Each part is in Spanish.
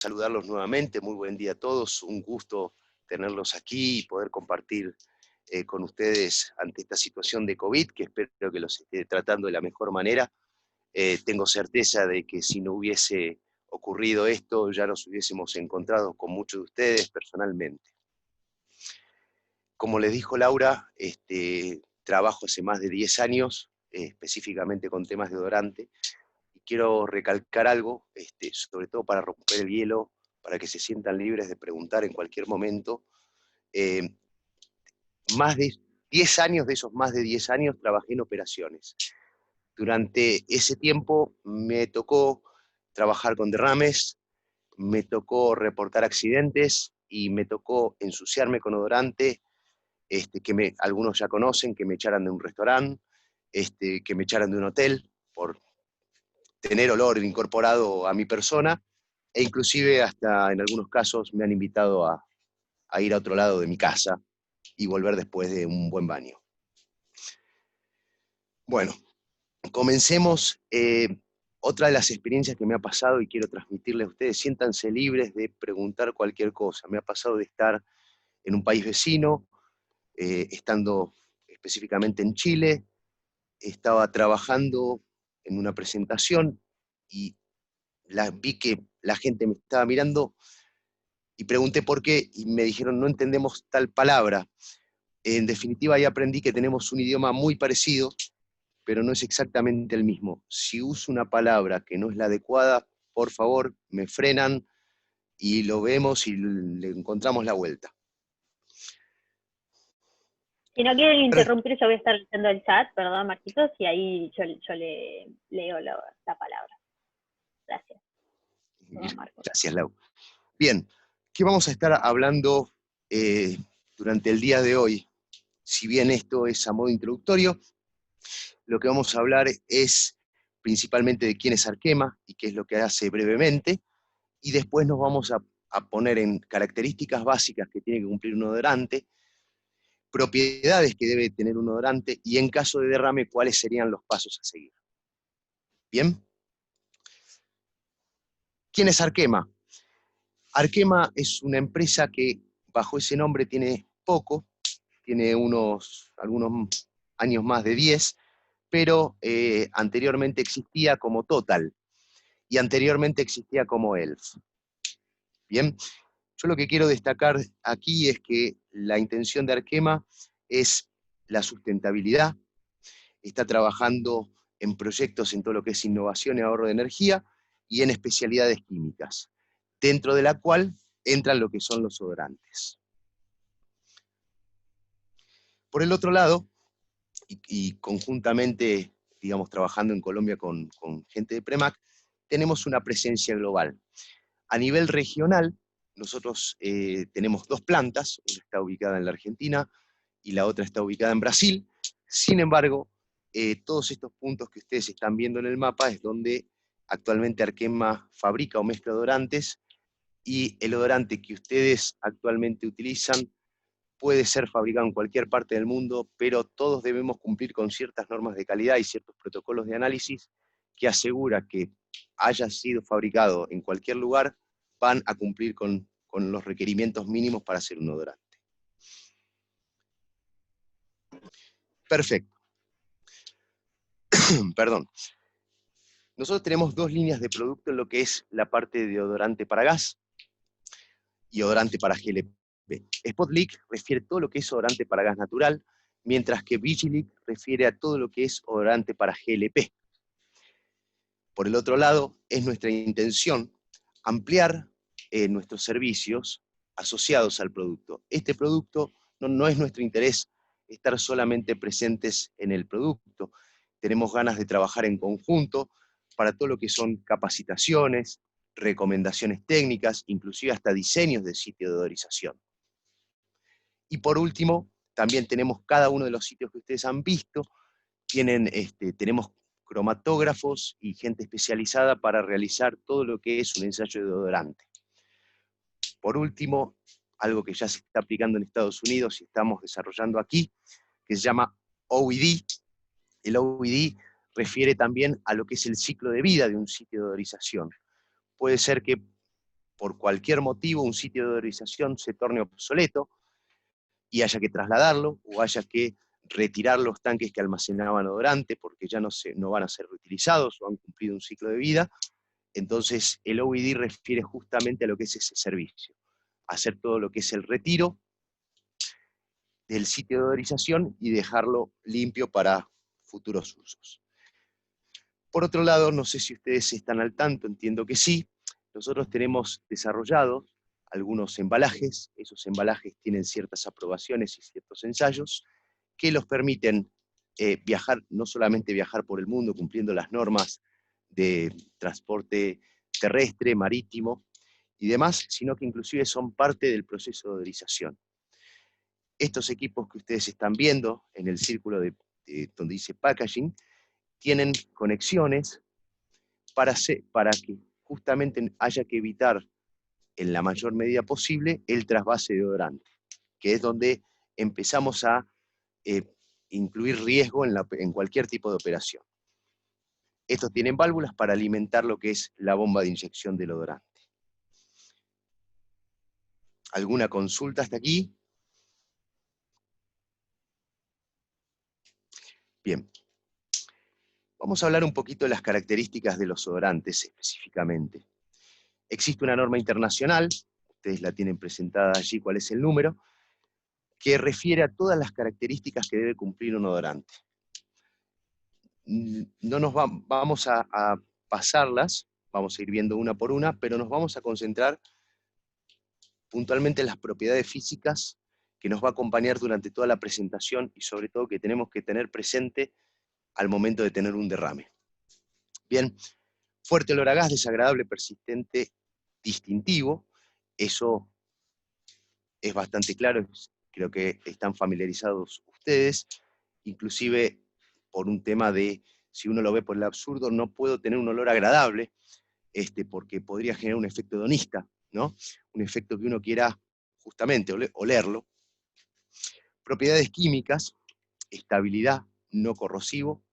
saludarlos nuevamente, muy buen día a todos, un gusto tenerlos aquí y poder compartir con ustedes ante esta situación de COVID, que espero que los esté tratando de la mejor manera. Tengo certeza de que si no hubiese ocurrido esto, ya nos hubiésemos encontrado con muchos de ustedes personalmente. Como les dijo Laura, trabajo hace más de 10 años, específicamente con temas de odorante, y quiero recalcar algo, sobre todo para romper el hielo, para que se sientan libres de preguntar en cualquier momento. Más de 10 años, de esos más de 10 años, trabajé en operaciones. Durante ese tiempo me tocó trabajar con derrames, me tocó reportar accidentes y me tocó ensuciarme con odorante, algunos ya conocen, que me echaran de un restaurante, que me echaran de un hotel por tener olor incorporado a mi persona, e inclusive hasta en algunos casos me han invitado a ir a otro lado de mi casa y volver después de un buen baño. Bueno, comencemos. Otra de las experiencias que me ha pasado y quiero transmitirles a ustedes, siéntanse libres de preguntar cualquier cosa. Me ha pasado de estar en un país vecino, estando específicamente en Chile, estaba trabajando en una presentación y vi que la gente me estaba mirando y pregunté por qué y me dijeron no entendemos tal palabra. En definitiva ahí aprendí que tenemos un idioma muy parecido, pero no es exactamente el mismo. Si uso una palabra que no es la adecuada, por favor, me frenan y lo vemos y le encontramos la vuelta. Si no quieren interrumpir, yo voy a estar leyendo el chat, perdón, Marquitos, y ahí yo le leo la palabra. Gracias. Gracias, Lau. Bien, ¿qué vamos a estar hablando durante el día de hoy? Si bien esto es a modo introductorio, lo que vamos a hablar es principalmente de quién es Arkema y qué es lo que hace brevemente, y después nos vamos a poner en características básicas que tiene que cumplir un odorante, propiedades que debe tener un odorante, y en caso de derrame, cuáles serían los pasos a seguir. ¿Bien? ¿Quién es Arkema? Arkema es una empresa que bajo ese nombre tiene poco, tiene algunos años más de 10, pero anteriormente existía como Total, y anteriormente existía como ELF. Bien, yo lo que quiero destacar aquí es que la intención de Arkema es la sustentabilidad, está trabajando en proyectos en todo lo que es innovación y ahorro de energía y en especialidades químicas, dentro de la cual entran lo que son los odorantes. Por el otro lado, y conjuntamente, digamos, trabajando en Colombia con gente de Premac, tenemos una presencia global. A nivel regional, nosotros tenemos 2 plantas, una está ubicada en la Argentina y la otra está ubicada en Brasil. Sin embargo, todos estos puntos que ustedes están viendo en el mapa es donde actualmente Arkema fabrica o mezcla odorantes, y el odorante que ustedes actualmente utilizan puede ser fabricado en cualquier parte del mundo, pero todos debemos cumplir con ciertas normas de calidad y ciertos protocolos de análisis que asegura que haya sido fabricado en cualquier lugar, van a cumplir con los requerimientos mínimos para hacer un odorante. Perfecto. Perdón. Nosotros tenemos 2 líneas de producto en lo que es la parte de odorante para gas y odorante para GLP. Spotlick refiere todo lo que es odorante para gas natural, mientras que Vigilic refiere a todo lo que es odorante para GLP. Por el otro lado, es nuestra intención ampliar nuestros servicios asociados al producto. Este producto no es nuestro interés estar solamente presentes en el producto. Tenemos ganas de trabajar en conjunto para todo lo que son capacitaciones, recomendaciones técnicas, inclusive hasta diseños de sitio de odorización. Y por último, también tenemos cada uno de los sitios que ustedes han visto, tenemos cromatógrafos y gente especializada para realizar todo lo que es un ensayo de odorante. Por último, algo que ya se está aplicando en Estados Unidos y estamos desarrollando aquí, que se llama OED. El OED refiere también a lo que es el ciclo de vida de un sitio de odorización. Puede ser que por cualquier motivo un sitio de odorización se torne obsoleto y haya que trasladarlo o haya que retirar los tanques que almacenaban odorante porque ya no van a ser reutilizados o han cumplido un ciclo de vida, entonces el OED refiere justamente a lo que es ese servicio, hacer todo lo que es el retiro del sitio de odorización y dejarlo limpio para futuros usos. Por otro lado, no sé si ustedes están al tanto, entiendo que sí, nosotros tenemos desarrollados algunos embalajes, esos embalajes tienen ciertas aprobaciones y ciertos ensayos que los permiten viajar, no solamente viajar por el mundo cumpliendo las normas de transporte terrestre, marítimo y demás, sino que inclusive son parte del proceso de odorización. Estos equipos que ustedes están viendo en el círculo donde dice packaging, tienen conexiones para que justamente haya que evitar en la mayor medida posible el trasvase de odorante, que es donde empezamos a incluir riesgo en cualquier tipo de operación. Estos tienen válvulas para alimentar lo que es la bomba de inyección del odorante. ¿Alguna consulta hasta aquí? Bien. Vamos a hablar un poquito de las características de los odorantes específicamente. Existe una norma internacional, ustedes la tienen presentada allí, cuál es el número, que refiere a todas las características que debe cumplir un odorante. No nos vamos a pasarlas, vamos a ir viendo una por una, pero nos vamos a concentrar puntualmente en las propiedades físicas que nos va a acompañar durante toda la presentación y sobre todo que tenemos que tener presente al momento de tener un derrame. Bien, fuerte olor a gas, desagradable, persistente, distintivo, eso es bastante claro, creo que están familiarizados ustedes, inclusive por un tema de, si uno lo ve por el absurdo, no puedo tener un olor agradable, porque podría generar un efecto hedonista, ¿no? Un efecto que uno quiera justamente olerlo. Propiedades químicas, estabilidad, no corrosivo,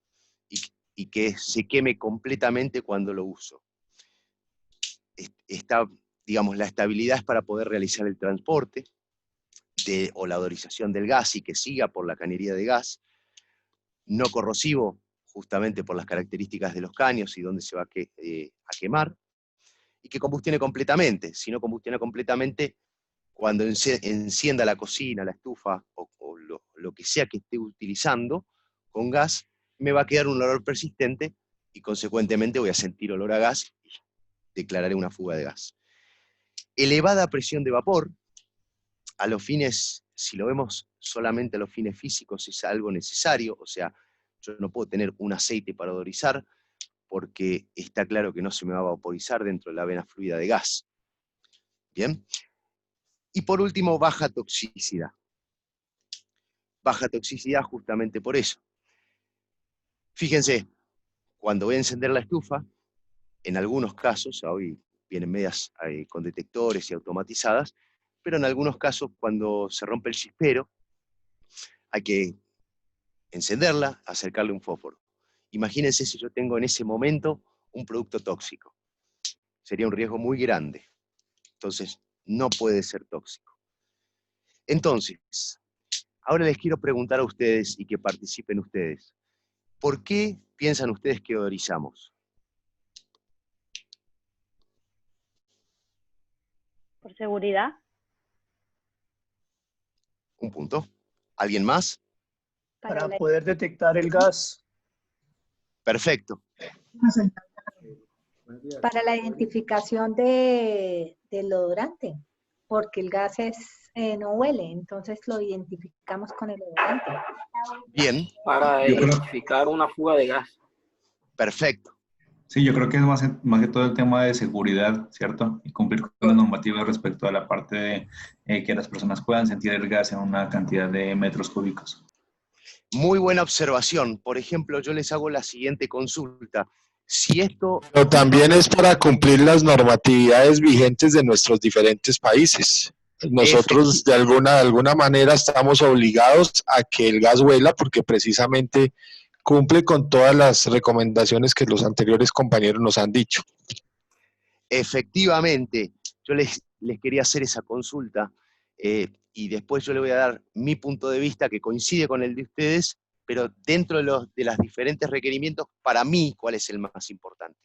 y que se queme completamente cuando lo uso. Digamos, la estabilidad es para poder realizar el transporte o la odorización del gas y que siga por la cañería de gas. No corrosivo, justamente por las características de los caños y dónde se va a quemar. Y que combustione completamente. Si no combustiona completamente, cuando encienda la cocina, la estufa o lo que sea que esté utilizando con gas, me va a quedar un olor persistente y consecuentemente voy a sentir olor a gas y declararé una fuga de gas. Elevada presión de vapor, a los fines, si lo vemos solamente a los fines físicos, es algo necesario, o sea, yo no puedo tener un aceite para odorizar, porque está claro que no se me va a vaporizar dentro de la vena fluida de gas. Bien. Y por último, baja toxicidad. Baja toxicidad justamente por eso. Fíjense, cuando voy a encender la estufa, en algunos casos, hoy vienen medias con detectores y automatizadas, pero en algunos casos cuando se rompe el chispero, hay que encenderla, acercarle un fósforo. Imagínense si yo tengo en ese momento un producto tóxico. Sería un riesgo muy grande. Entonces, no puede ser tóxico. Entonces, ahora les quiero preguntar a ustedes y que participen ustedes. ¿Por qué piensan ustedes que odorizamos? Por seguridad. Un punto. ¿Alguien más? Para poder detectar el gas. Perfecto. Para la identificación del odorante, porque el gas no huele, entonces lo identificamos con el odorante. Bien. Para identificar una fuga de gas. Perfecto. Sí, yo creo que es más que todo el tema de seguridad, ¿cierto? Y cumplir con las normativas respecto a la parte de que las personas puedan sentir el gas en una cantidad de metros cúbicos. Muy buena observación. Por ejemplo, yo les hago la siguiente consulta. Si esto... Pero también es para cumplir las normatividades vigentes de nuestros diferentes países. Nosotros de alguna manera estamos obligados a que el gas huela porque precisamente cumple con todas las recomendaciones que los anteriores compañeros nos han dicho. Efectivamente, yo les quería hacer esa consulta, y después yo le voy a dar mi punto de vista que coincide con el de ustedes, pero dentro de los diferentes requerimientos, para mí, ¿cuál es el más importante?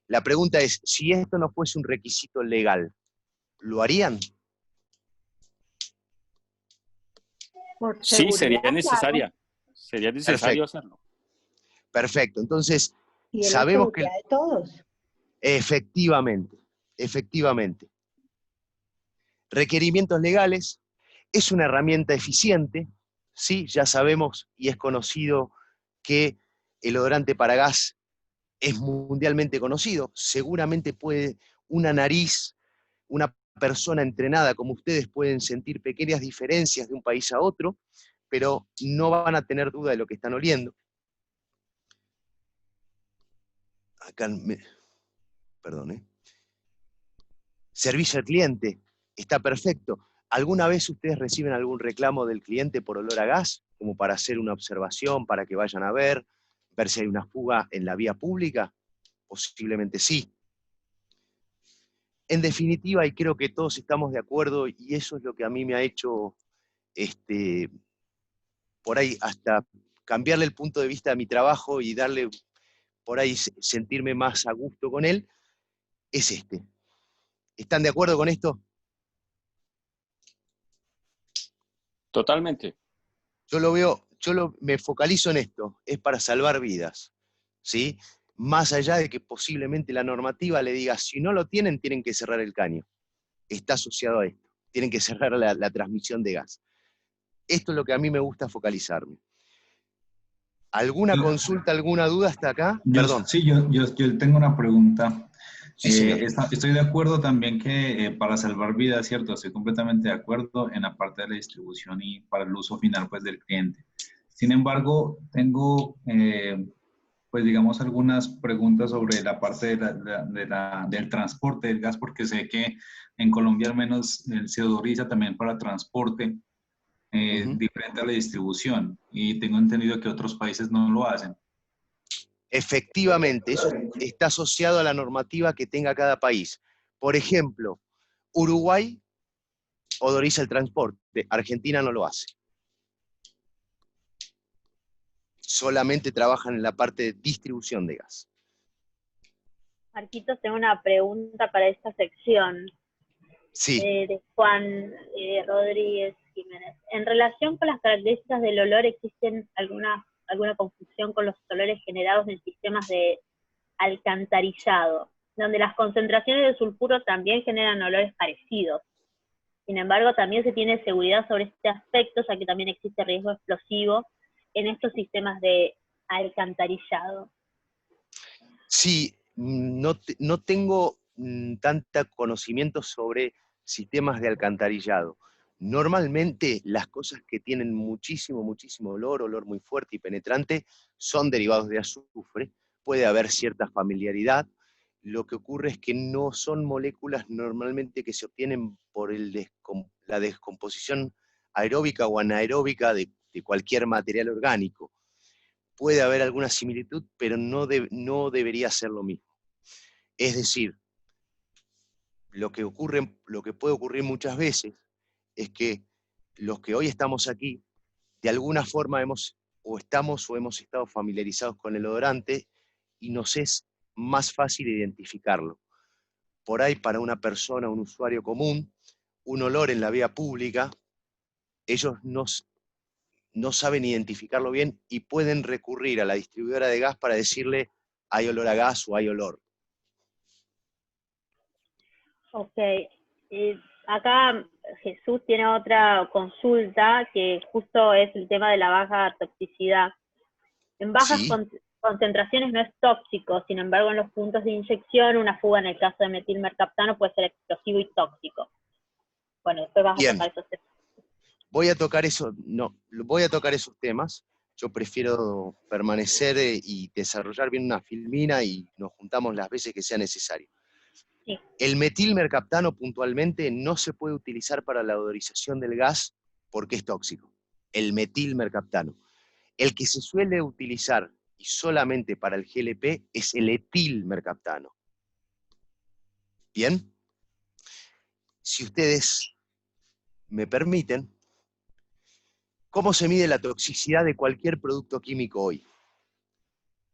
La pregunta es, si esto no fuese un requisito legal, ¿lo harían? Por Sí, seguridad, claro. sería necesario hacerlo. Perfecto, entonces Y es la sabemos que seguridad de todos. efectivamente, requerimientos legales, es una herramienta eficiente, ¿sí? Ya sabemos y es conocido que el odorante para gas es mundialmente conocido, seguramente puede una nariz, una persona entrenada como ustedes pueden sentir pequeñas diferencias de un país a otro, pero no van a tener duda de lo que están oliendo. Acá, perdón, Servicio al cliente, está perfecto. ¿Alguna vez ustedes reciben algún reclamo del cliente por olor a gas, como para hacer una observación, para que vayan a ver si hay una fuga en la vía pública? Posiblemente sí. En definitiva, y creo que todos estamos de acuerdo, y eso es lo que a mí me ha hecho, por ahí, hasta cambiarle el punto de vista a mi trabajo y darle, por ahí, sentirme más a gusto con él, es este. ¿Están de acuerdo con esto? Totalmente. Yo lo veo, me focalizo en esto, es para salvar vidas, ¿sí? Más allá de que posiblemente la normativa le diga, si no lo tienen, tienen que cerrar el caño. Está asociado a esto, tienen que cerrar la transmisión de gas. Esto es lo que a mí me gusta focalizarme. ¿Alguna consulta, alguna duda hasta acá? Perdón. Sí, yo tengo una pregunta. Sí, estoy de acuerdo también que para salvar vidas, ¿cierto? Estoy completamente de acuerdo en la parte de la distribución y para el uso final, pues, del cliente. Sin embargo, tengo, pues, digamos, algunas preguntas sobre la parte del transporte del gas, porque sé que en Colombia al menos se autoriza también para transporte, diferente a la distribución, y tengo entendido que otros países no lo hacen. Efectivamente, eso está asociado a la normativa que tenga cada país. Por ejemplo, Uruguay autoriza el transporte, Argentina no lo hace. Solamente trabajan en la parte de distribución de gas. Marquitos, tengo una pregunta para esta sección. Sí. De Juan Rodríguez Jiménez. En relación con las características del olor, ¿existen alguna confusión con los olores generados en sistemas de alcantarillado, donde las concentraciones de sulfuro también generan olores parecidos? Sin embargo, también se tiene seguridad sobre este aspecto, ya que también existe riesgo explosivo en estos sistemas de alcantarillado. Sí, no tengo tanta conocimiento sobre sistemas de alcantarillado. Normalmente las cosas que tienen muchísimo olor muy fuerte y penetrante, son derivados de azufre. Puede haber cierta familiaridad. Lo que ocurre es que no son moléculas normalmente que se obtienen por la descomposición aeróbica o anaeróbica de cualquier material orgánico. Puede haber alguna similitud, pero no debería ser lo mismo. Es decir, lo que puede ocurrir muchas veces es que los que hoy estamos aquí, de alguna forma hemos estado familiarizados con el odorante y nos es más fácil identificarlo. Por ahí, para una persona, un usuario común, un olor en la vía pública, ellos no saben identificarlo bien y pueden recurrir a la distribuidora de gas para decirle hay olor a gas o hay olor. Ok. Acá Jesús tiene otra consulta que justo es el tema de la baja toxicidad. En bajas concentraciones no es tóxico, sin embargo en los puntos de inyección una fuga en el caso de metilmercaptano puede ser explosivo y tóxico. Bueno, después vas a tocar esos temas. Voy a tocar esos temas. Yo prefiero permanecer y desarrollar bien una filmina y nos juntamos las veces que sea necesario. Sí. El metilmercaptano puntualmente no se puede utilizar para la odorización del gas porque es tóxico. El metilmercaptano. El que se suele utilizar y solamente para el GLP es el etilmercaptano. ¿Bien? si ustedes me permiten, ¿cómo se mide la toxicidad de cualquier producto químico hoy?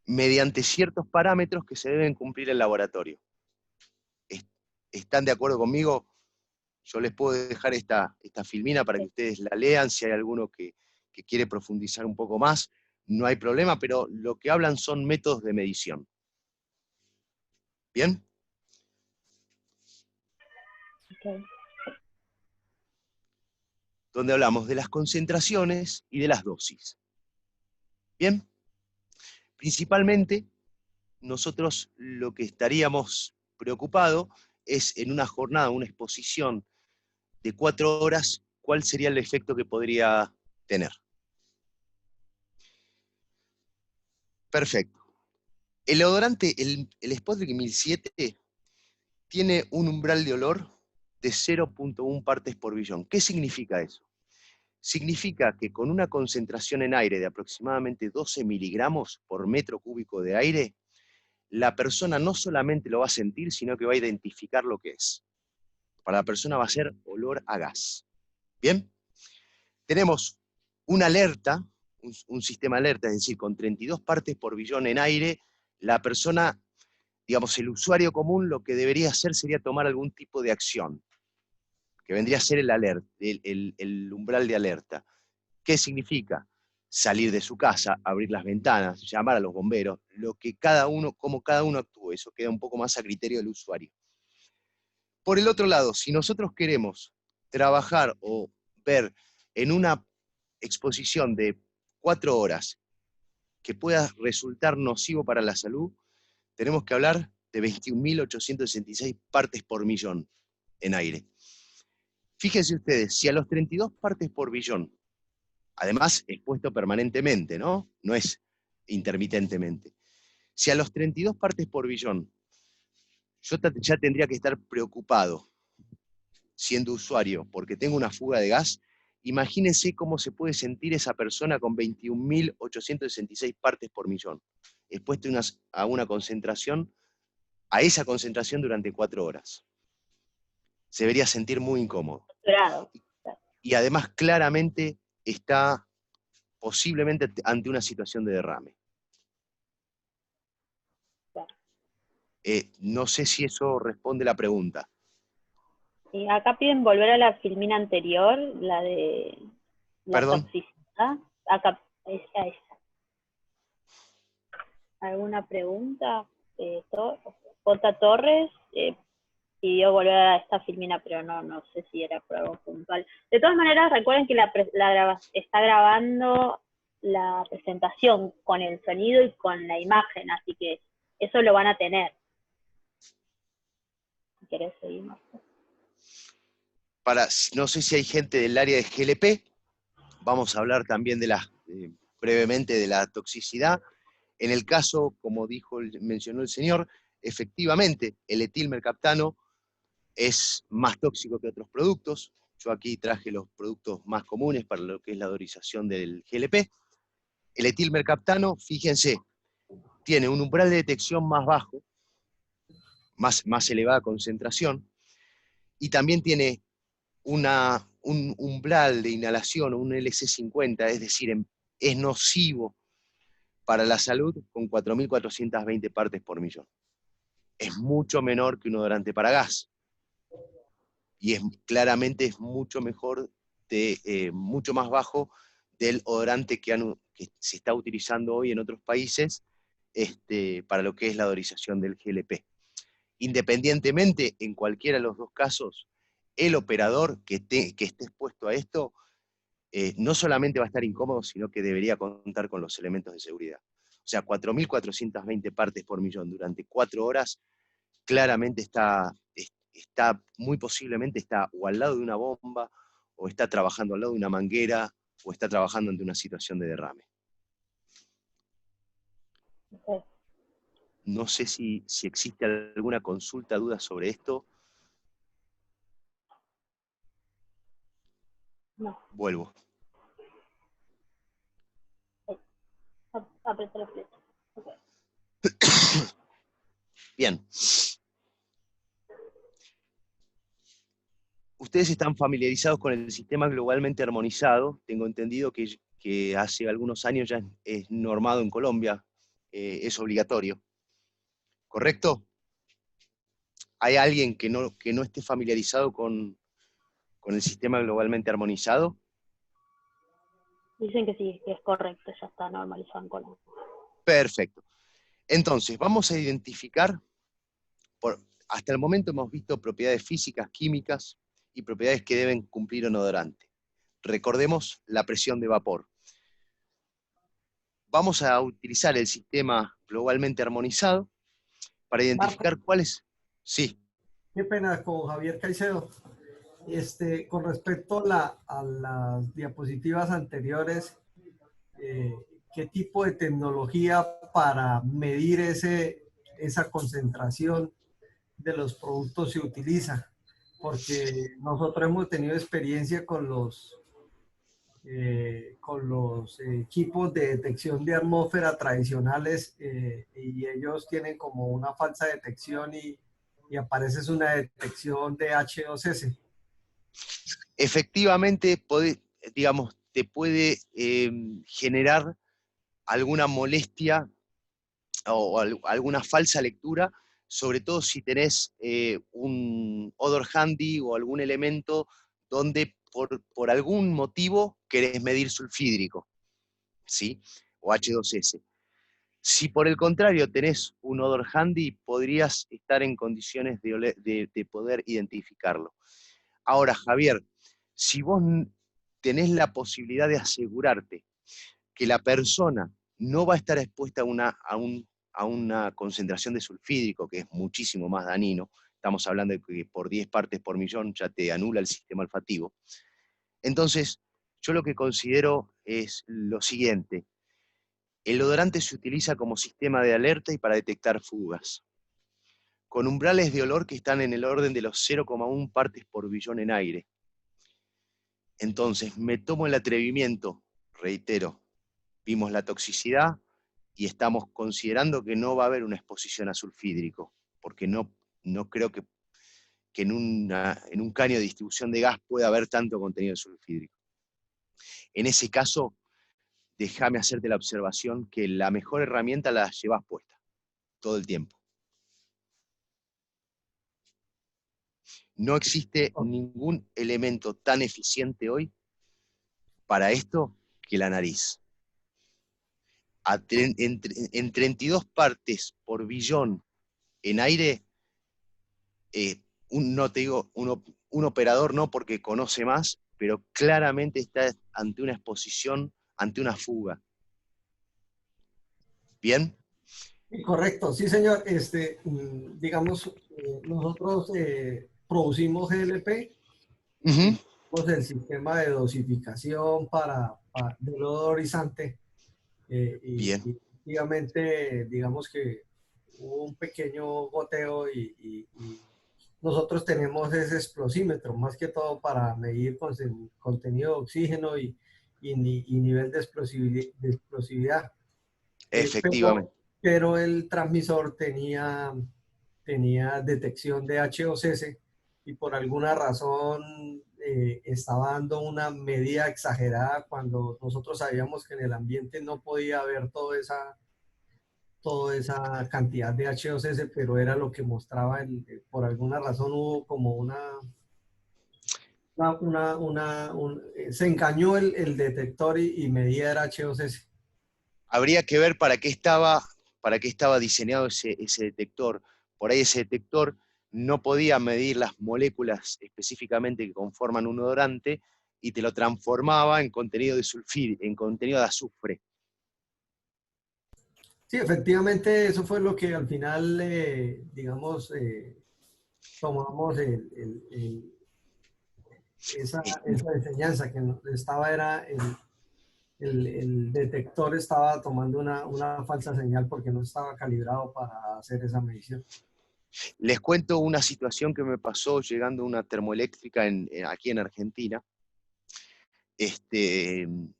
Mediante ciertos parámetros que se deben cumplir en el laboratorio. ¿Están de acuerdo conmigo? Yo les puedo dejar esta filmina para que ustedes la lean, si hay alguno que quiere profundizar un poco más, no hay problema, pero lo que hablan son métodos de medición. ¿Bien? Okay. Donde hablamos de las concentraciones y de las dosis. ¿Bien? Principalmente, nosotros lo que estaríamos preocupados es en una jornada, una exposición de 4 horas, ¿cuál sería el efecto que podría tener? Perfecto. El odorante, el Spotlight 1007, tiene un umbral de olor de 0.1 partes por billón. ¿Qué significa eso? Significa que con una concentración en aire de aproximadamente 12 miligramos por metro cúbico de aire, la persona no solamente lo va a sentir, sino que va a identificar lo que es. Para la persona va a ser olor a gas. ¿Bien? Tenemos una alerta, un sistema alerta, es decir, con 32 partes por billón en aire, la persona, digamos, el usuario común lo que debería hacer sería tomar algún tipo de acción, que vendría a ser el umbral de alerta. ¿Qué significa? Salir de su casa, abrir las ventanas, llamar a los bomberos, lo que cada uno, como cada uno actúe, eso queda un poco más a criterio del usuario. Por el otro lado, si nosotros queremos trabajar o ver en una exposición de 4 horas que pueda resultar nocivo para la salud, tenemos que hablar de 21.866 partes por millón en aire. Fíjense ustedes, si a los 32 partes por billón, además expuesto permanentemente, ¿no? No es intermitentemente. Si a los 32 partes por billón, yo ya tendría que estar preocupado siendo usuario porque tengo una fuga de gas, imagínense cómo se puede sentir esa persona con 21.866 partes por millón, expuesto a una concentración, a esa concentración durante 4 horas. Se debería sentir muy incómodo. Claro. Y además claramente está posiblemente ante una situación de derrame. No sé si eso responde la pregunta. Sí, acá piden volver a la filmina anterior, la de la ¿Perdón? toxicidad. Acá, esa. ¿Alguna pregunta? J. Torres pidió volver a esta filmina, pero no sé si era por algo puntual. De todas maneras, recuerden que está grabando la presentación con el sonido y con la imagen, así que eso lo van a tener. Si querés seguir, Marco. No sé si hay gente del área de GLP, vamos a hablar también brevemente de la toxicidad. En el caso, como mencionó el señor, efectivamente el etilmercaptano es más tóxico que otros productos. Yo aquí traje los productos más comunes para lo que es la dosización del GLP. El etilmercaptano, fíjense, tiene un umbral de detección más bajo, más elevada concentración, y también tiene un umbral de inhalación, un LC50, es decir, es nocivo para la salud con 4.420 partes por millón. Es mucho menor que un odorante para gas. Y claramente es mucho mejor, mucho más bajo del odorante que se está utilizando hoy en otros países para lo que es la odorización del GLP. Independientemente, en cualquiera de los dos casos, el operador que esté expuesto a esto no solamente va a estar incómodo, sino que debería contar con los elementos de seguridad. O sea, 4.420 partes por millón durante 4 horas, claramente está muy posiblemente está o al lado de una bomba, o está trabajando al lado de una manguera, o está trabajando ante una situación de derrame. Okay. No sé si existe alguna consulta, duda sobre esto. No. Vuelvo. Apreté la flecha. Okay. Bien. Ustedes están familiarizados con el sistema globalmente armonizado. Tengo entendido que hace algunos años ya es normado en Colombia, es obligatorio. ¿Correcto? ¿Hay alguien que no esté familiarizado con el sistema globalmente armonizado? Dicen que sí, que es correcto, ya está normalizado en Colombia. Perfecto. Entonces, vamos a identificar, hasta el momento hemos visto propiedades físicas, químicas y propiedades que deben cumplir un odorante. Recordemos la presión de vapor. Vamos a utilizar el sistema globalmente armonizado para identificar cuáles. Sí. Qué pena con Javier Caicedo. Con respecto a las diapositivas anteriores, ¿qué tipo de tecnología para medir esa concentración de los productos se utiliza? Porque nosotros hemos tenido experiencia con los equipos de detección de atmósfera tradicionales y ellos tienen como una falsa detección y aparece una detección de H2S. Efectivamente, te puede generar alguna molestia o alguna falsa lectura, sobre todo si tenés un odor handy o algún elemento donde por algún motivo querés medir sulfídrico, ¿sí? O H2S. Si por el contrario tenés un odor handy, podrías estar en condiciones de poder identificarlo. Ahora, Javier, si vos tenés la posibilidad de asegurarte que la persona no va a estar expuesta a una concentración de sulfídrico, que es muchísimo más dañino, estamos hablando de que por 10 partes por millón ya te anula el sistema olfativo, entonces yo lo que considero es lo siguiente: el odorante se utiliza como sistema de alerta y para detectar fugas, con umbrales de olor que están en el orden de los 0,1 partes por billón en aire. Entonces, me tomo el atrevimiento, reitero, vimos la toxicidad y estamos considerando que no va a haber una exposición a sulfídrico, porque no creo que en un caño de distribución de gas pueda haber tanto contenido de sulfídrico. En ese caso, déjame hacerte la observación que la mejor herramienta la llevas puesta, todo el tiempo. No existe ningún elemento tan eficiente hoy para esto que la nariz. En 32 partes por billón en aire, no te digo un operador no porque conoce más, pero claramente está ante una exposición, ante una fuga. ¿Bien? Correcto, sí señor. Digamos, nosotros producimos GLP, el sistema de dosificación del odorizante. Bien. Y efectivamente, digamos que hubo un pequeño goteo y nosotros tenemos ese explosímetro, más que todo para medir contenido de oxígeno y nivel de explosividad. Efectivamente. Pero el transmisor tenía detección de H2S y por alguna razón estaba dando una medida exagerada cuando nosotros sabíamos que en el ambiente no podía haber toda esa cantidad de H2S, pero era lo que mostraba, por alguna razón hubo como se engañó el detector y medía el H2S. Habría que ver para qué estaba diseñado ese detector. Por ahí ese detector no podía medir las moléculas específicamente que conforman un odorante y te lo transformaba en contenido de en contenido de azufre. Sí, efectivamente, eso fue lo que al final, digamos, tomamos esa enseñanza que estaba, era el detector estaba tomando una falsa señal porque no estaba calibrado para hacer esa medición. Les cuento una situación que me pasó llegando a una termoeléctrica aquí en Argentina.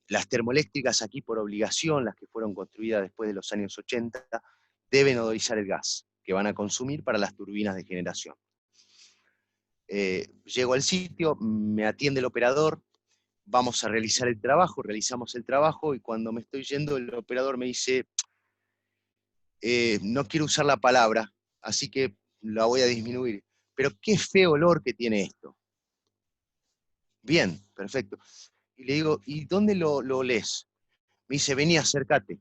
Las termoeléctricas aquí por obligación, las que fueron construidas después de los años 80, deben odorizar el gas que van a consumir para las turbinas de generación. Llego al sitio, me atiende el operador, vamos a realizar el trabajo, realizamos el trabajo, y cuando me estoy yendo, el operador me dice, no quiero usar la palabra, así que la voy a disminuir, pero qué feo olor que tiene esto. Bien, perfecto. Y le digo, ¿y dónde lo olés? Me dice, vení, acércate.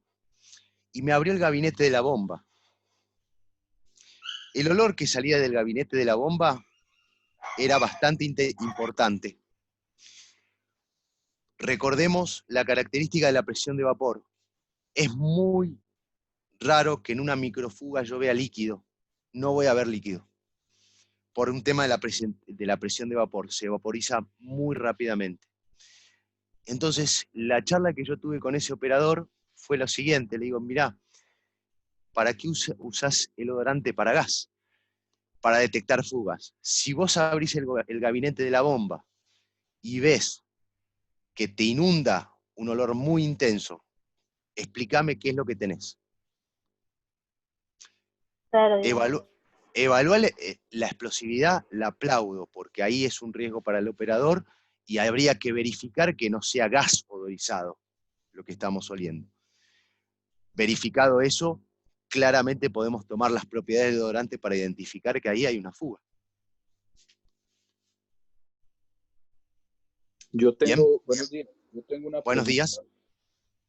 Y me abrió el gabinete de la bomba. El olor que salía del gabinete de la bomba era bastante importante. Recordemos la característica de la presión de vapor. Es muy raro que en una microfuga yo vea líquido. No voy a ver líquido. Por un tema de la presión de vapor. Se vaporiza muy rápidamente. Entonces, la charla que yo tuve con ese operador fue lo siguiente. Le digo, mirá, ¿para qué usás el odorante para gas? Para detectar fugas. Si vos abrís el gabinete de la bomba y ves que te inunda un olor muy intenso, explícame qué es lo que tenés. Claro, Evaluar la explosividad, la aplaudo, porque ahí es un riesgo para el operador y habría que verificar que no sea gas odorizado lo que estamos oliendo. Verificado eso, claramente podemos tomar las propiedades del odorante para identificar que ahí hay una fuga. Buenos días. Yo tengo una Buenos pregunta. días.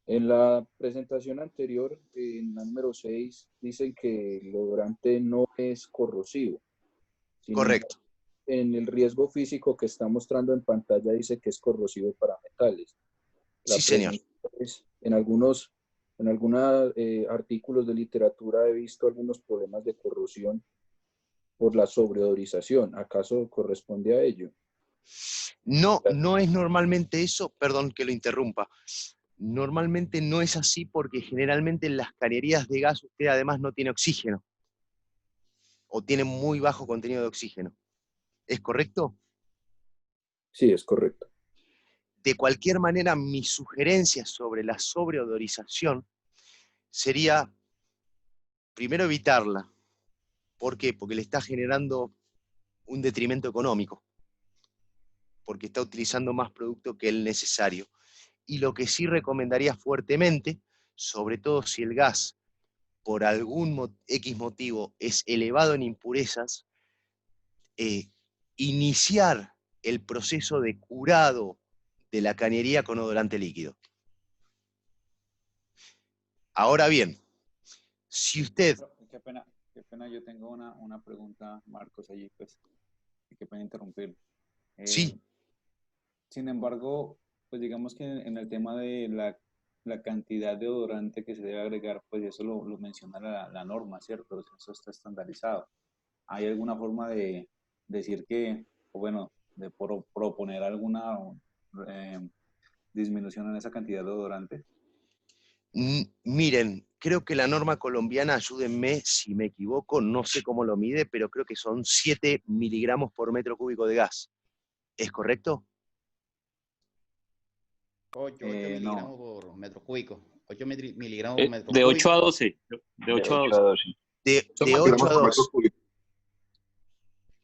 En la presentación anterior, en la número 6, dicen que el odorante no es corrosivo. Correcto. En el riesgo físico que está mostrando en pantalla dice que es corrosivo para metales. Sí, señor. En algunos artículos de literatura he visto algunos problemas de corrosión por la sobreodorización. ¿Acaso corresponde a ello? No, no es normalmente eso, perdón que lo interrumpa. Normalmente no es así porque generalmente en las cañerías de gas usted además no tiene oxígeno. O tiene muy bajo contenido de oxígeno. ¿Es correcto? Sí, es correcto. De cualquier manera, mi sugerencia sobre la sobreodorización sería, primero, evitarla. ¿Por qué? Porque le está generando un detrimento económico. Porque está utilizando más producto que el necesario. Y lo que sí recomendaría fuertemente, sobre todo si el gas, por algún X motivo, es elevado en impurezas, iniciar el proceso de curado de la cañería con odorante líquido. Ahora bien, si usted... Qué pena, yo tengo una pregunta, Marcos, allí, pues, qué pena interrumpir. Sí. Sin embargo, pues digamos que en el tema de la cantidad de odorante que se debe agregar, pues eso lo menciona la norma, ¿cierto? Eso está estandarizado. ¿Hay alguna forma de decir que, o bueno, de proponer alguna disminución en esa cantidad de odorante? Miren, creo que la norma colombiana, ayúdenme si me equivoco, no sé cómo lo mide, pero creo que son 7 miligramos por metro cúbico de gas. ¿Es correcto? 8 miligramos por metro cúbico. 8 miligramos por metro de cúbico. 8 a 12. De 8 a 12. De 8 a 12.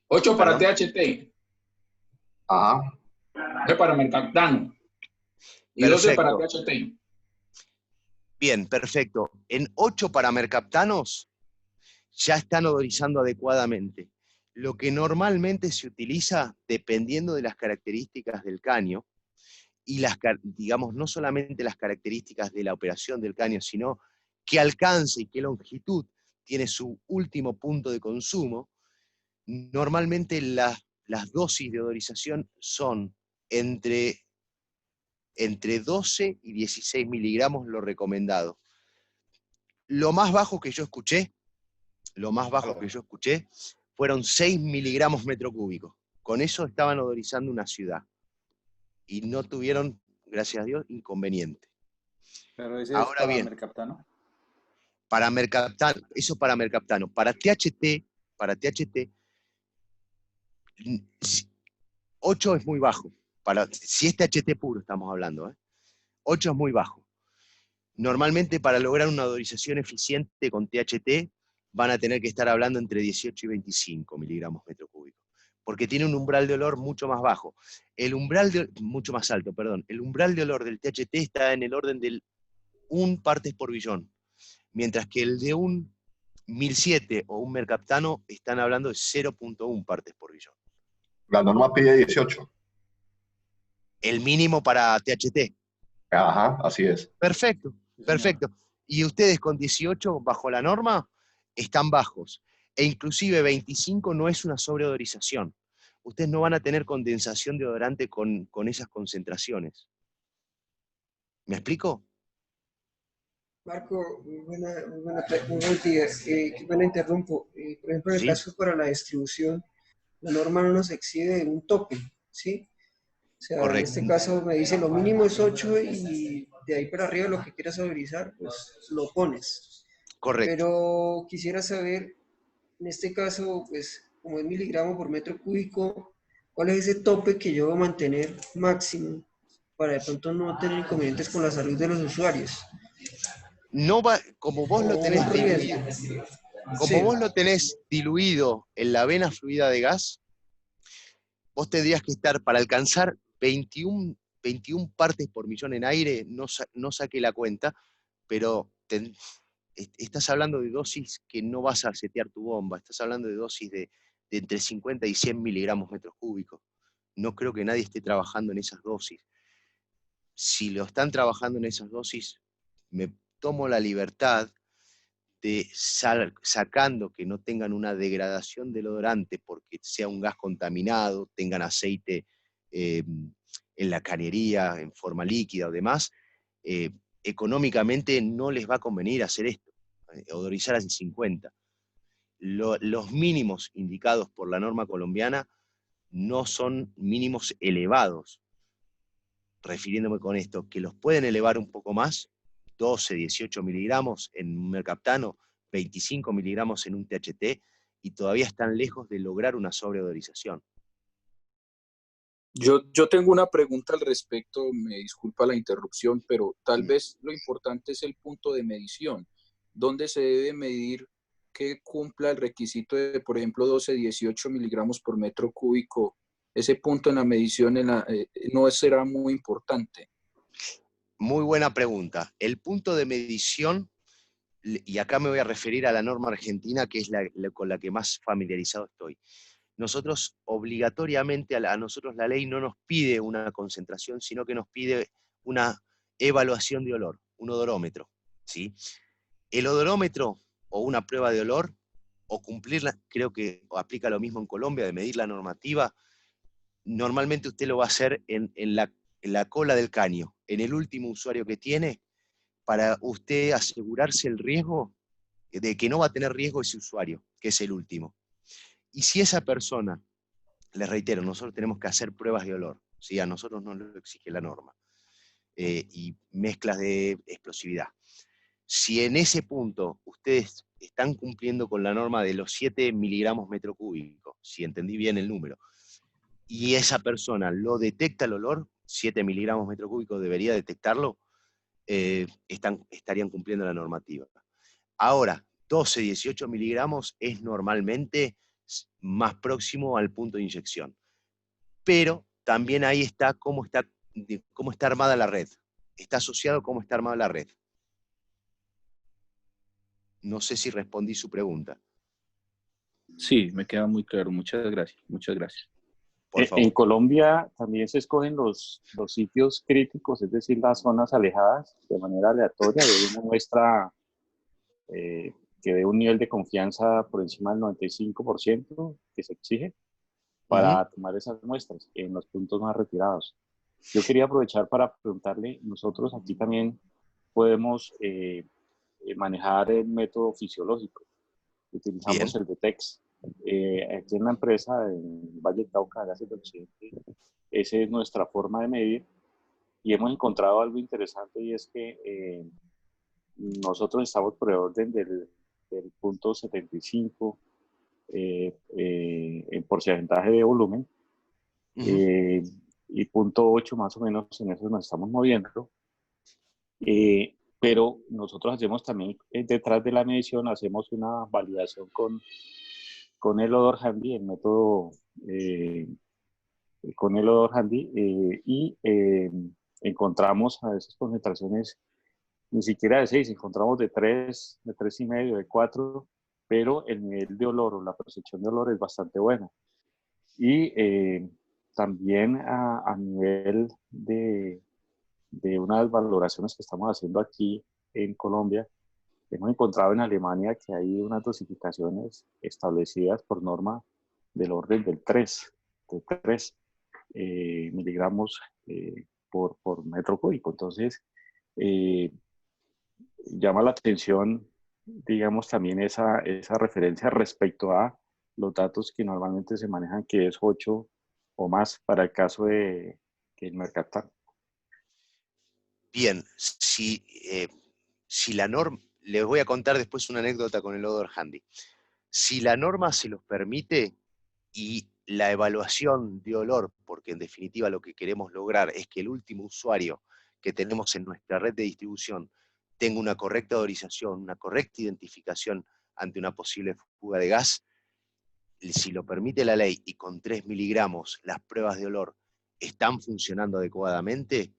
8 para THT. Ajá. 9 para mercaptano. Y 12 para THT. Bien, perfecto. En 8 para mercaptanos ya están odorizando adecuadamente. Lo que normalmente se utiliza, dependiendo de las características del caño, y digamos, no solamente las características de la operación del caño, sino qué alcance y qué longitud tiene su último punto de consumo, normalmente las dosis de odorización son entre 12 y 16 miligramos lo recomendado. Lo más bajo que yo escuché, fueron 6 miligramos metro cúbico. Con eso estaban odorizando una ciudad. Y no tuvieron, gracias a Dios, inconveniente. Pero ese Ahora es para bien, mercaptano. Para mercaptano, eso para mercaptano. Para THT, 8 es muy bajo. Si es THT puro estamos hablando, 8 es muy bajo. Normalmente para lograr una odorización eficiente con THT van a tener que estar hablando entre 18 y 25 miligramos metro cúbico. porque tiene un umbral de olor mucho más bajo. Mucho más alto, perdón. El umbral de olor del THT está en el orden del 1 partes por billón, mientras que el de un 1007 o un mercaptano están hablando de 0.1 partes por billón. La norma pide 18. El mínimo para THT. Ajá, así es. Perfecto, perfecto. Y ustedes con 18 bajo la norma están bajos. E inclusive 25 no es una sobreodorización. Ustedes no van a tener condensación de odorante con esas concentraciones. ¿Me explico? Marco, muy buenos días. Qué pena interrumpo. Por ejemplo, en el caso para la distribución, la norma no nos exige de un tope, ¿sí? O sea, correcto. En este caso me dice lo mínimo es 8 y de ahí para arriba lo que quieras odorizar, pues lo pones. Correcto. Pero quisiera saber, en este caso, pues como es miligramos por metro cúbico, ¿cuál es ese tope que yo voy a mantener máximo para de pronto no tener inconvenientes con la salud de los usuarios? No va, como vos lo tenés diluido, vos lo tenés diluido en la vena fluida de gas, vos tendrías que estar, para alcanzar 21 partes por millón en aire, no saqué la cuenta, pero estás hablando de dosis que no vas a setear tu bomba, estás hablando de dosis de entre 50 y 100 miligramos metros cúbicos. No creo que nadie esté trabajando en esas dosis. Si lo están trabajando en esas dosis, me tomo la libertad de sacando que no tengan una degradación del odorante porque sea un gas contaminado, tengan aceite en la cañería en forma líquida o demás, económicamente no les va a convenir hacer esto, odorizar a 50. Los mínimos indicados por la norma colombiana no son mínimos elevados, refiriéndome con esto, que los pueden elevar un poco más, 12, 18 miligramos en un mercaptano, 25 miligramos en un THT, y todavía están lejos de lograr una sobreodorización. Yo tengo una pregunta al respecto, me disculpa la interrupción, pero tal vez lo importante es el punto de medición. ¿Dónde se debe medir que cumpla el requisito de, por ejemplo, 12, 18 miligramos por metro cúbico? Ese punto en la medición no será muy importante. Muy buena pregunta. El punto de medición, y acá me voy a referir a la norma argentina, que es con la que más familiarizado estoy. Nosotros obligatoriamente, a nosotros la ley no nos pide una concentración, sino que nos pide una evaluación de olor, un odorómetro, ¿sí? El odorómetro o una prueba de olor, o cumplirla, creo que aplica lo mismo en Colombia, de medir la normativa, normalmente usted lo va a hacer en la cola del caño, en el último usuario que tiene, para usted asegurarse el riesgo de que no va a tener riesgo ese usuario, que es el último. Y si esa persona, les reitero, nosotros tenemos que hacer pruebas de olor, ¿sí? A nosotros no lo exige la norma, y mezclas de explosividad. Si en ese punto ustedes están cumpliendo con la norma de los 7 miligramos metro cúbico, si entendí bien el número, y esa persona lo detecta el olor, 7 miligramos metro cúbico debería detectarlo, estarían cumpliendo la normativa. Ahora, 12, 18 miligramos es normalmente más próximo al punto de inyección. Pero también ahí está cómo está armada la red. Está asociado a cómo está armada la red. No sé si respondí su pregunta. Sí, me queda muy claro. Muchas gracias. Muchas gracias. En Colombia también se escogen los sitios críticos, es decir, las zonas alejadas de manera aleatoria, de una muestra que dé un nivel de confianza por encima del 95% que se exige para tomar esas muestras en los puntos más retirados. Yo quería aprovechar para preguntarle, nosotros aquí también podemos manejar el método fisiológico. Utilizamos el DETEX. Aquí en la empresa, en Valle del Cauca, Gases del Occidente, esa es nuestra forma de medir y hemos encontrado algo interesante, y es que nosotros estamos por el orden del punto 75 en porcentaje de volumen, y punto 8 más o menos, en eso nos estamos moviendo. Pero nosotros hacemos también, detrás de la medición, hacemos una validación con el odor handy, el método con el odor handy y encontramos a esas concentraciones ni siquiera de 6, encontramos de 3, de 3,5, de 4, pero el nivel de olor o la percepción de olor es bastante buena. Y también a nivel de unas valoraciones que estamos haciendo aquí en Colombia, hemos encontrado en Alemania que hay unas dosificaciones establecidas por norma del orden del 3 miligramos por metro cúbico. Entonces, llama la atención, digamos, también esa referencia respecto a los datos que normalmente se manejan, que es 8 o más para el caso de el mercaptano. Bien, si la norma, les voy a contar después una anécdota con el odor handy. Si la norma se los permite y la evaluación de olor, porque en definitiva lo que queremos lograr es que el último usuario que tenemos en nuestra red de distribución tenga una correcta odorización, una correcta identificación ante una posible fuga de gas, si lo permite la ley y con 3 miligramos las pruebas de olor están funcionando adecuadamente,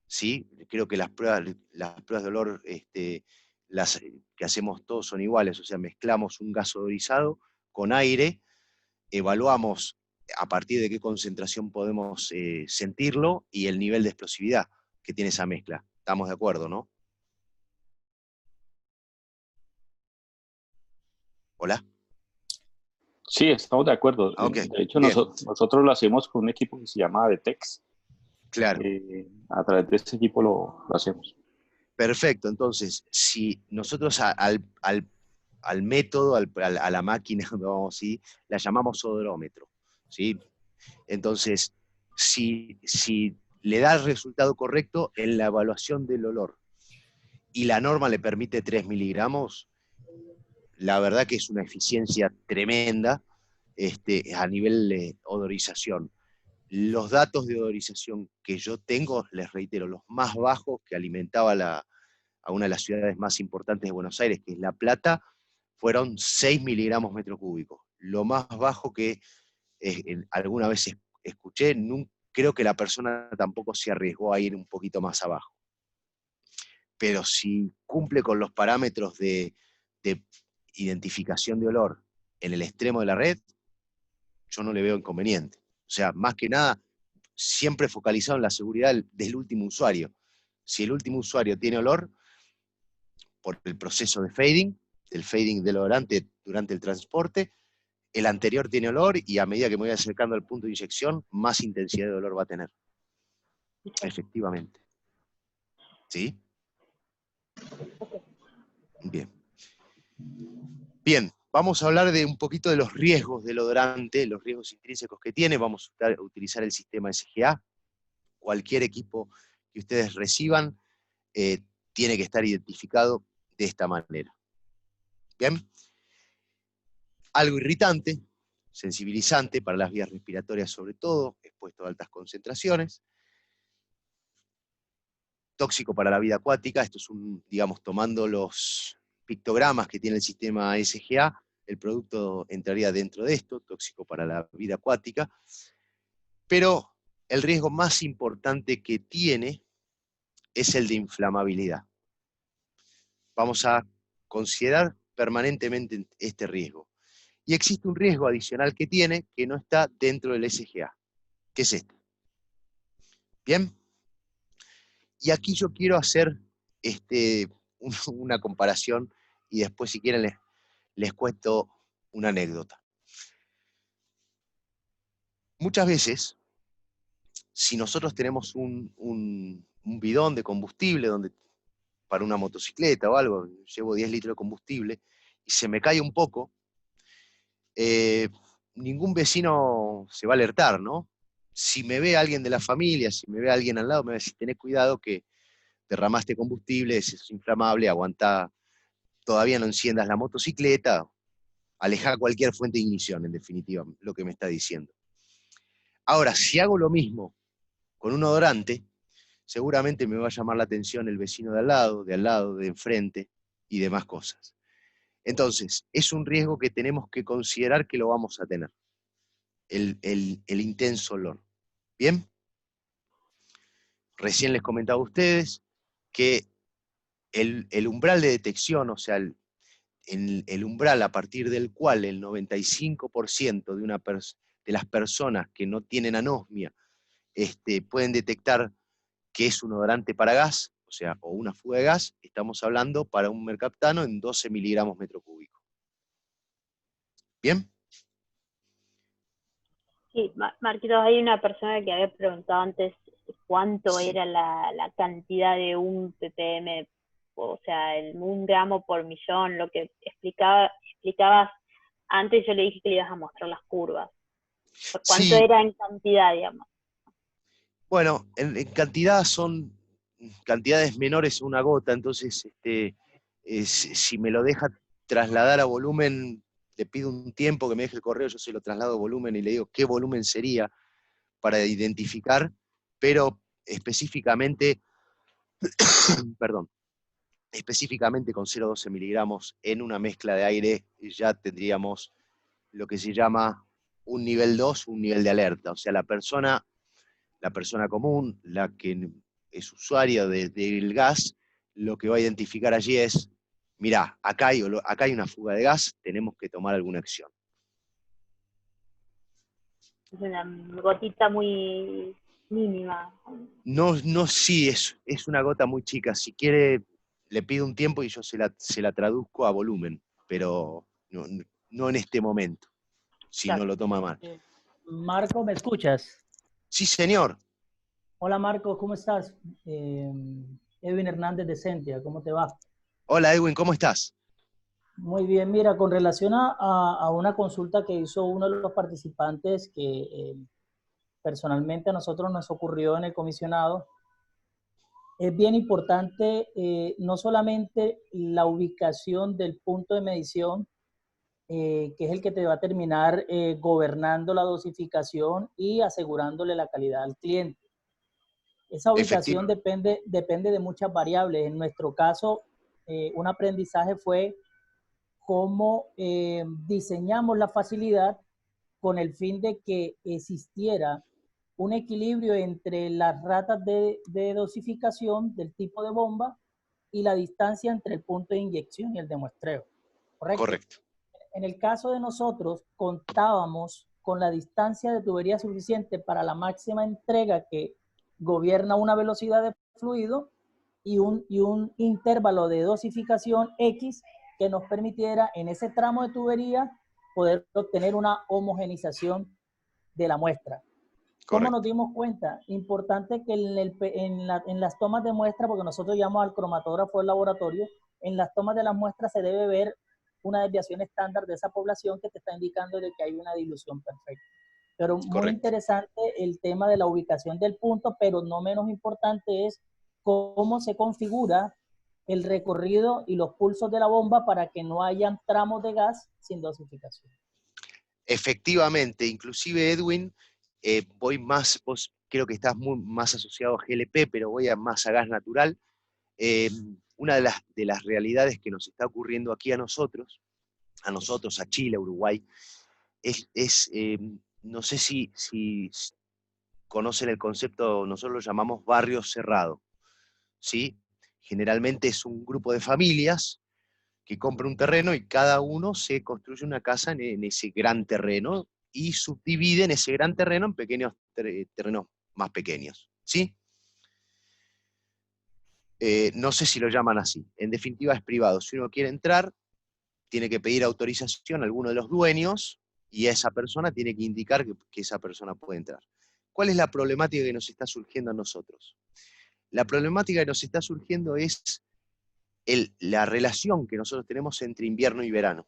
¿sí? Creo que las pruebas de olor las que hacemos todos son iguales, o sea, mezclamos un gas odorizado con aire, evaluamos a partir de qué concentración podemos sentirlo y el nivel de explosividad que tiene esa mezcla. ¿Estamos de acuerdo, no? ¿Hola? Sí, estamos de acuerdo. Okay. De hecho, nosotros lo hacemos con un equipo que se llama Detex. Claro. A través de ese equipo lo hacemos. Perfecto. Entonces, si nosotros al método, a la máquina, vamos, ¿sí? La llamamos odorómetro, ¿sí? Entonces, si le da el resultado correcto en la evaluación del olor y la norma le permite 3 miligramos, la verdad que es una eficiencia tremenda a nivel de odorización. Los datos de odorización que yo tengo, les reitero, los más bajos que alimentaba a una de las ciudades más importantes de Buenos Aires, que es La Plata, fueron 6 miligramos metro cúbico. Lo más bajo que alguna vez escuché, creo que la persona tampoco se arriesgó a ir un poquito más abajo. Pero si cumple con los parámetros de identificación de olor en el extremo de la red, yo no le veo inconveniente. O sea, más que nada, siempre focalizado en la seguridad del último usuario. Si el último usuario tiene olor, por el proceso de fading, el fading del odorante durante el transporte, el anterior tiene olor y a medida que me voy acercando al punto de inyección, más intensidad de olor va a tener. Efectivamente. ¿Sí? Bien. Bien, vamos a hablar de un poquito de los riesgos del odorante, los riesgos intrínsecos que tiene. Vamos a utilizar el sistema SGA. Cualquier equipo que ustedes reciban tiene que estar identificado de esta manera. Bien. Algo irritante, sensibilizante para las vías respiratorias sobre todo, expuesto a altas concentraciones. Tóxico para la vida acuática, esto es digamos, tomando los pictogramas que tiene el sistema SGA, el producto entraría dentro de esto, tóxico para la vida acuática, pero el riesgo más importante que tiene es el de inflamabilidad. Vamos a considerar permanentemente este riesgo. Y existe un riesgo adicional que tiene que no está dentro del SGA, que es este. ¿Bien? Y aquí yo quiero hacer una comparación y después si quieren les cuento una anécdota. Muchas veces, si nosotros tenemos un bidón de combustible para una motocicleta o algo, llevo 10 litros de combustible, y se me cae un poco, ningún vecino se va a alertar, ¿no? Si me ve alguien de la familia, si me ve alguien al lado, me va a decir, tenés cuidado que derramaste combustible, es inflamable, aguantá, todavía no enciendas la motocicleta, alejá cualquier fuente de ignición, en definitiva, lo que me está diciendo. Ahora, si hago lo mismo con un odorante, seguramente me va a llamar la atención el vecino de al lado, de enfrente, y demás cosas. Entonces, es un riesgo que tenemos que considerar que lo vamos a tener. el intenso olor. ¿Bien? Recién les comentaba a ustedes que el umbral de detección, o sea, el umbral a partir del cual el 95% de las personas que no tienen anosmia pueden detectar que es un odorante para gas, o sea, o una fuga de gas, estamos hablando para un mercaptano en 12 miligramos metro cúbico. ¿Bien? Sí, Marquitos, hay una persona que había preguntado antes cuánto era la cantidad de un ppm, o sea, el 1 gramo por millón, lo que explicabas antes. Yo le dije que le ibas a mostrar las curvas. ¿Cuánto era en cantidad, digamos? Bueno, en cantidad son cantidades menores a una gota, entonces si me lo deja trasladar a volumen, le pido un tiempo que me deje el correo, yo se lo traslado a volumen y le digo qué volumen sería para identificar, pero específicamente, perdón, específicamente con 0,12 miligramos en una mezcla de aire ya tendríamos lo que se llama un nivel 2, un nivel de alerta, o sea, la persona común, la que es usuaria del gas, lo que va a identificar allí es, mirá, acá hay una fuga de gas, tenemos que tomar alguna acción. Es una gotita muy mínima. No, sí, es una gota muy chica. Si quiere, le pido un tiempo y yo se la traduzco a volumen, pero no en este momento, si no lo toma mal. Marco, ¿me escuchas? Sí, señor. Hola, Marco, ¿cómo estás? Edwin Hernández de Sentia, ¿cómo te va? Hola, Edwin, ¿cómo estás? Muy bien, mira, con relación a una consulta que hizo uno de los participantes que personalmente a nosotros nos ocurrió en el comisionado, es bien importante no solamente la ubicación del punto de medición, que es el que te va a terminar gobernando la dosificación y asegurándole la calidad al cliente. Esa ubicación depende de muchas variables. En nuestro caso, un aprendizaje fue cómo diseñamos la facilidad con el fin de que existiera un equilibrio entre las ratas de dosificación del tipo de bomba y la distancia entre el punto de inyección y el de muestreo. ¿Correcto? Correcto. En el caso de nosotros, contábamos con la distancia de tubería suficiente para la máxima entrega que gobierna una velocidad de fluido y un intervalo de dosificación X que nos permitiera en ese tramo de tubería poder obtener una homogenización de la muestra. ¿Cómo nos dimos cuenta? Importante que en las tomas de muestra, porque nosotros llamamos al cromatógrafo del laboratorio, en las tomas de las muestras se debe ver una desviación estándar de esa población que te está indicando de que hay una dilución perfecta. Pero muy interesante el tema de la ubicación del punto, pero no menos importante es cómo se configura el recorrido y los pulsos de la bomba para que no hayan tramos de gas sin dosificación. Efectivamente, inclusive Edwin, voy más, vos creo que estás más asociado a GLP, pero voy más a gas natural. Una de las realidades que nos está ocurriendo aquí a nosotros, a Chile, a Uruguay, no sé si conocen el concepto, nosotros lo llamamos barrio cerrado, ¿sí? Generalmente es un grupo de familias que compra un terreno y cada uno se construye una casa en ese gran terreno y subdividen ese gran terreno en pequeños terrenos más pequeños, ¿sí? No sé si lo llaman así. En definitiva es privado. Si uno quiere entrar, tiene que pedir autorización a alguno de los dueños y esa persona tiene que indicar que esa persona puede entrar. ¿Cuál es la problemática que nos está surgiendo a nosotros? La problemática que nos está surgiendo es la relación que nosotros tenemos entre invierno y verano.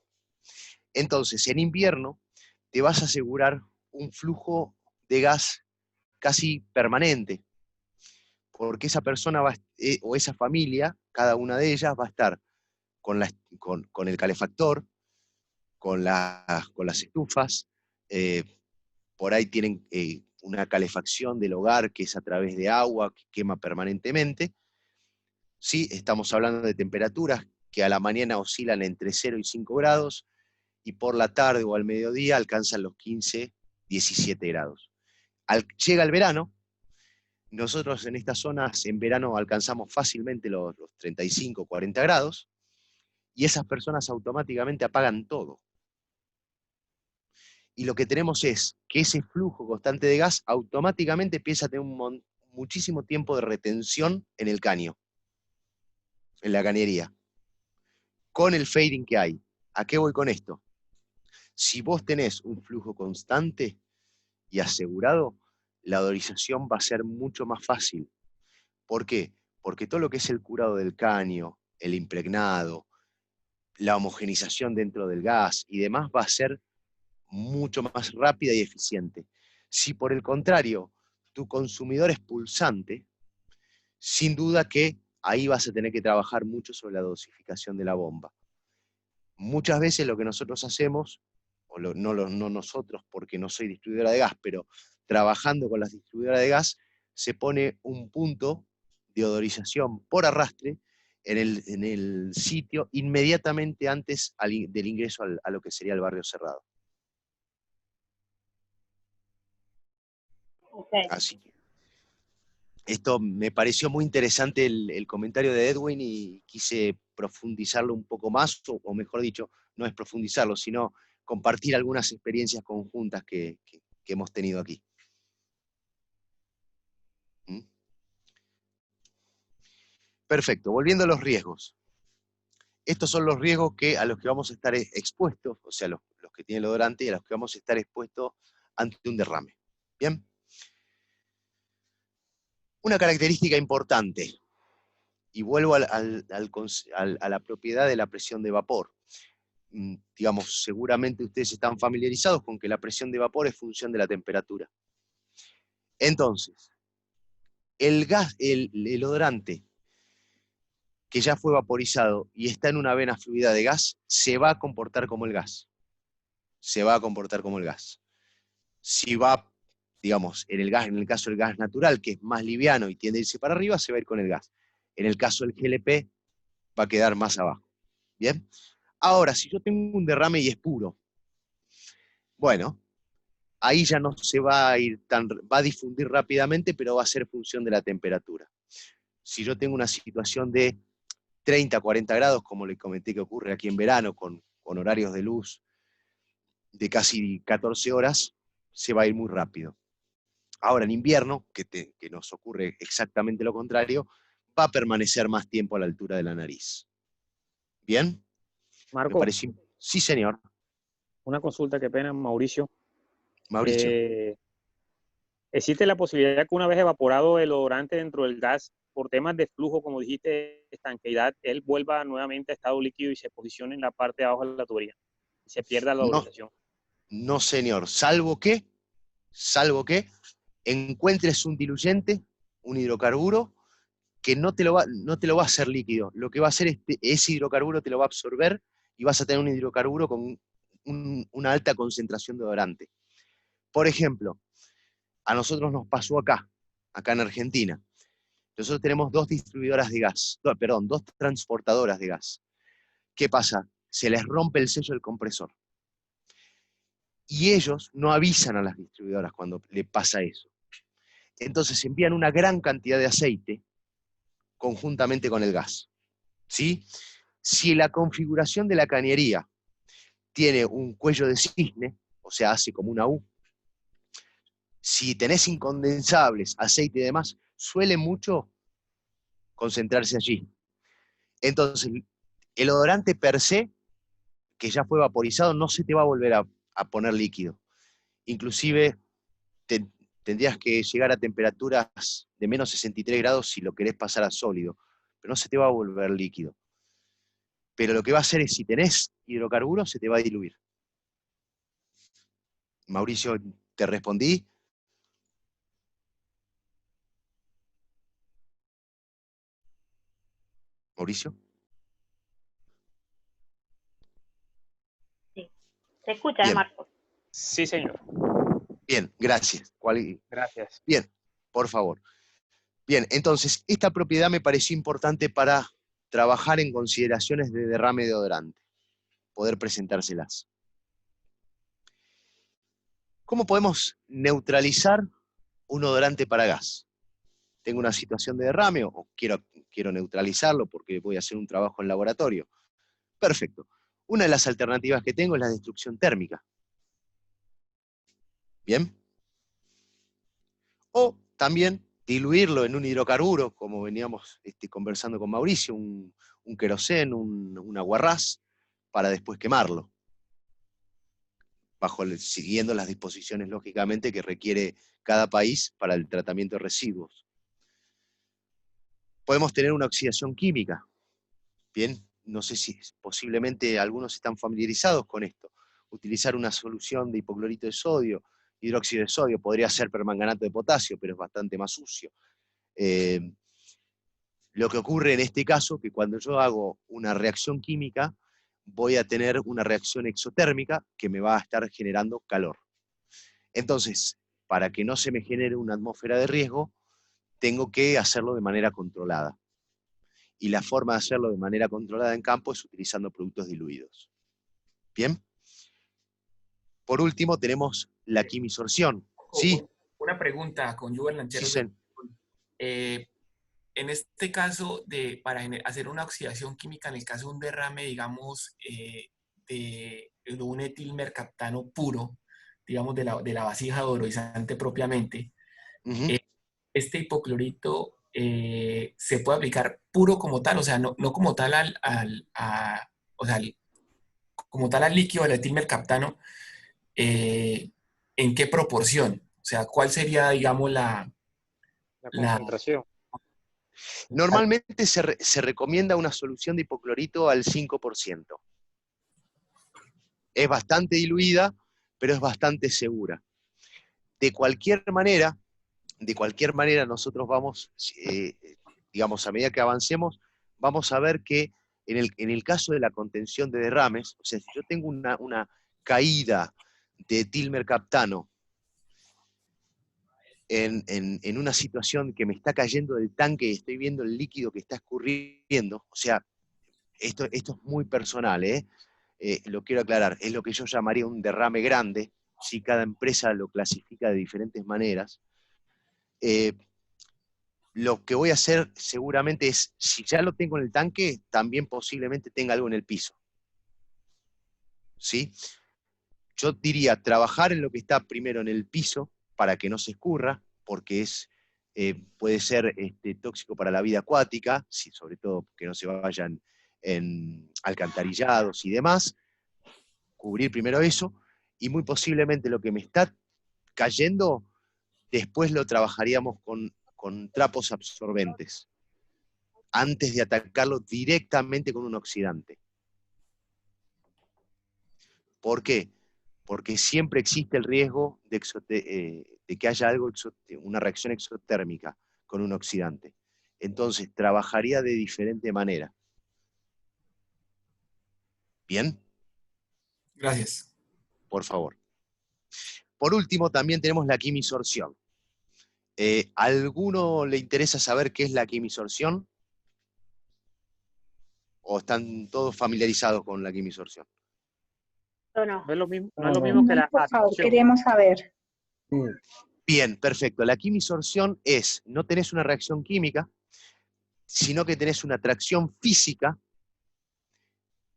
Entonces, en invierno te vas a asegurar un flujo de gas casi permanente, porque esa persona o esa familia, cada una de ellas va a estar con el calefactor, con las estufas, por ahí tienen una calefacción del hogar que es a través de agua, que quema permanentemente. Sí, estamos hablando de temperaturas que a la mañana oscilan entre 0 y 5 grados, y por la tarde o al mediodía alcanzan los 15 17 grados. Llega el verano, nosotros en estas zonas en verano alcanzamos fácilmente los 35, 40 grados, y esas personas automáticamente apagan todo. Y lo que tenemos es que ese flujo constante de gas automáticamente empieza a tener muchísimo tiempo de retención en el caño, en la cañería, con el fading que hay. ¿A qué voy con esto? Si vos tenés un flujo constante y asegurado, la odorización va a ser mucho más fácil. ¿Por qué? Porque todo lo que es el curado del caño, el impregnado, la homogenización dentro del gas y demás va a ser mucho más rápida y eficiente. Si por el contrario, tu consumidor es pulsante, sin duda que ahí vas a tener que trabajar mucho sobre la dosificación de la bomba. Muchas veces lo que nosotros hacemos, no nosotros porque no soy distribuidora de gas, pero trabajando con las distribuidoras de gas, se pone un punto de odorización por arrastre en el sitio inmediatamente antes del ingreso a lo que sería el barrio cerrado. Okay. Así que esto me pareció muy interesante el comentario de Edwin y quise profundizarlo un poco más, o mejor dicho, no es profundizarlo, sino compartir algunas experiencias conjuntas que hemos tenido aquí. ¿Mm? Perfecto, volviendo a los riesgos. Estos son los riesgos a los que vamos a estar expuestos, o sea, los que tienen el odorante y a los que vamos a estar expuestos ante un derrame. ¿Bien? Una característica importante, y vuelvo a la propiedad de la presión de vapor. Digamos, seguramente ustedes están familiarizados con que la presión de vapor es función de la temperatura. Entonces, el odorante que ya fue vaporizado y está en una vena fluida de gas, se va a comportar como el gas. Se va a comportar como el gas. Si va, digamos, en el caso del gas natural, que es más liviano y tiende a irse para arriba, se va a ir con el gas. En el caso del GLP, va a quedar más abajo. ¿Bien? Ahora, si yo tengo un derrame y es puro, bueno, ahí ya no se va a ir va a difundir rápidamente, pero va a ser función de la temperatura. Si yo tengo una situación de 30, 40 grados, como les comenté que ocurre aquí en verano, con horarios de luz de casi 14 horas, se va a ir muy rápido. Ahora en invierno, que nos ocurre exactamente lo contrario, va a permanecer más tiempo a la altura de la nariz. ¿Bien? Marco. Sí, señor. Una consulta, qué pena, Mauricio. Mauricio. ¿Existe la posibilidad que una vez evaporado el odorante dentro del gas, por temas de flujo, como dijiste, estanqueidad, él vuelva nuevamente a estado líquido y se posicione en la parte de abajo de la tubería y se pierda la odorización? No, señor. Salvo que encuentres un diluyente, un hidrocarburo, que no te lo va a hacer líquido. Lo que va a hacer ese hidrocarburo te lo va a absorber y vas a tener un hidrocarburo con una alta concentración de odorante. Por ejemplo, a nosotros nos pasó acá en Argentina. Nosotros tenemos dos transportadoras de gas. ¿Qué pasa? Se les rompe el sello del compresor. Y ellos no avisan a las distribuidoras cuando le pasa eso. Entonces envían una gran cantidad de aceite conjuntamente con el gas. ¿Sí? Si la configuración de la cañería tiene un cuello de cisne, o sea, hace como una U, si tenés incondensables, aceite y demás, suele mucho concentrarse allí. Entonces, el odorante per se, que ya fue vaporizado, no se te va a volver a poner líquido. Inclusive, tendrías que llegar a temperaturas de menos 63 grados si lo querés pasar a sólido, pero no se te va a volver líquido. Pero lo que va a hacer es, si tenés hidrocarburos, se te va a diluir. Mauricio, ¿te respondí? Mauricio. Sí. Se escucha, Marcos. Sí, señor. Bien, gracias. Gracias. Bien, por favor. Bien, entonces, esta propiedad me pareció importante para trabajar en consideraciones de derrame de odorante, poder presentárselas. ¿Cómo podemos neutralizar un odorante para gas? Tengo una situación de derrame o quiero neutralizarlo porque voy a hacer un trabajo en laboratorio. Perfecto. Una de las alternativas que tengo es la destrucción térmica. ¿Bien? O también diluirlo en un hidrocarburo, como veníamos conversando con Mauricio, un querosén, un aguarrás, para después quemarlo, siguiendo las disposiciones, lógicamente, que requiere cada país para el tratamiento de residuos. Podemos tener una oxidación química. Bien, no sé si posiblemente algunos están familiarizados con esto. Utilizar una solución de hipoclorito de sodio, hidróxido de sodio, podría ser permanganato de potasio, pero es bastante más sucio. Lo que ocurre en este caso, que cuando yo hago una reacción química, voy a tener una reacción exotérmica que me va a estar generando calor. Entonces, para que no se me genere una atmósfera de riesgo, tengo que hacerlo de manera controlada. Y la forma de hacerlo de manera controlada en campo es utilizando productos diluidos. ¿Bien? Por último, tenemos la quimisorción. ¿Sí? Una pregunta con Juber Lancheros. Sí, en este caso, para hacer una oxidación química, en el caso de un derrame, digamos, de un etilmercaptano puro, digamos, de la vasija odorizante propiamente, este hipoclorito se puede aplicar puro como tal, o sea, no como tal como tal al líquido del etilmercaptano, ¿en qué proporción? O sea, ¿cuál sería, digamos, la concentración? Normalmente se recomienda una solución de hipoclorito al 5%. Es bastante diluida, pero es bastante segura. De cualquier manera nosotros vamos, digamos, a medida que avancemos, vamos a ver que en el caso de la contención de derrames, o sea, si yo tengo una caída de etilmercaptano en una situación que me está cayendo del tanque y estoy viendo el líquido que está escurriendo, o sea, esto es muy personal, lo quiero aclarar, es lo que yo llamaría un derrame grande, si cada empresa lo clasifica de diferentes maneras. Lo que voy a hacer seguramente es, si ya lo tengo en el tanque, también posiblemente tenga algo en el piso. ¿Sí? Yo diría trabajar en lo que está primero en el piso para que no se escurra, porque puede ser tóxico para la vida acuática, sobre todo que no se vayan en alcantarillados y demás. Cubrir primero eso, y muy posiblemente lo que me está cayendo, después lo trabajaríamos con trapos absorbentes, antes de atacarlo directamente con un oxidante. ¿Por qué? Porque siempre existe el riesgo de que haya una reacción exotérmica con un oxidante. Entonces, trabajaría de diferente manera. ¿Bien? Gracias. Por favor. Por último, también tenemos la quimisorción. ¿Alguno le interesa saber qué es la quimisorción? ¿O están todos familiarizados con la quimisorción? No. No es lo mismo que la por favor, queremos saber. Bien, perfecto. La quimisorción es, no tenés una reacción química, sino que tenés una atracción física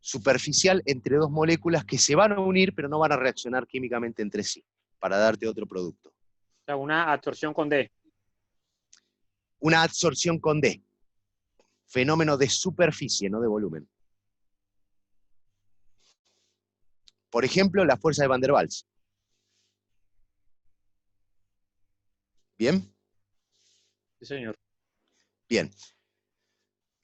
superficial entre dos moléculas que se van a unir, pero no van a reaccionar químicamente entre sí, para darte otro producto. O sea, una absorción con D. Una absorción con D. Fenómeno de superficie, no de volumen. Por ejemplo, la fuerza de Van der Waals. ¿Bien? Sí, señor. Bien.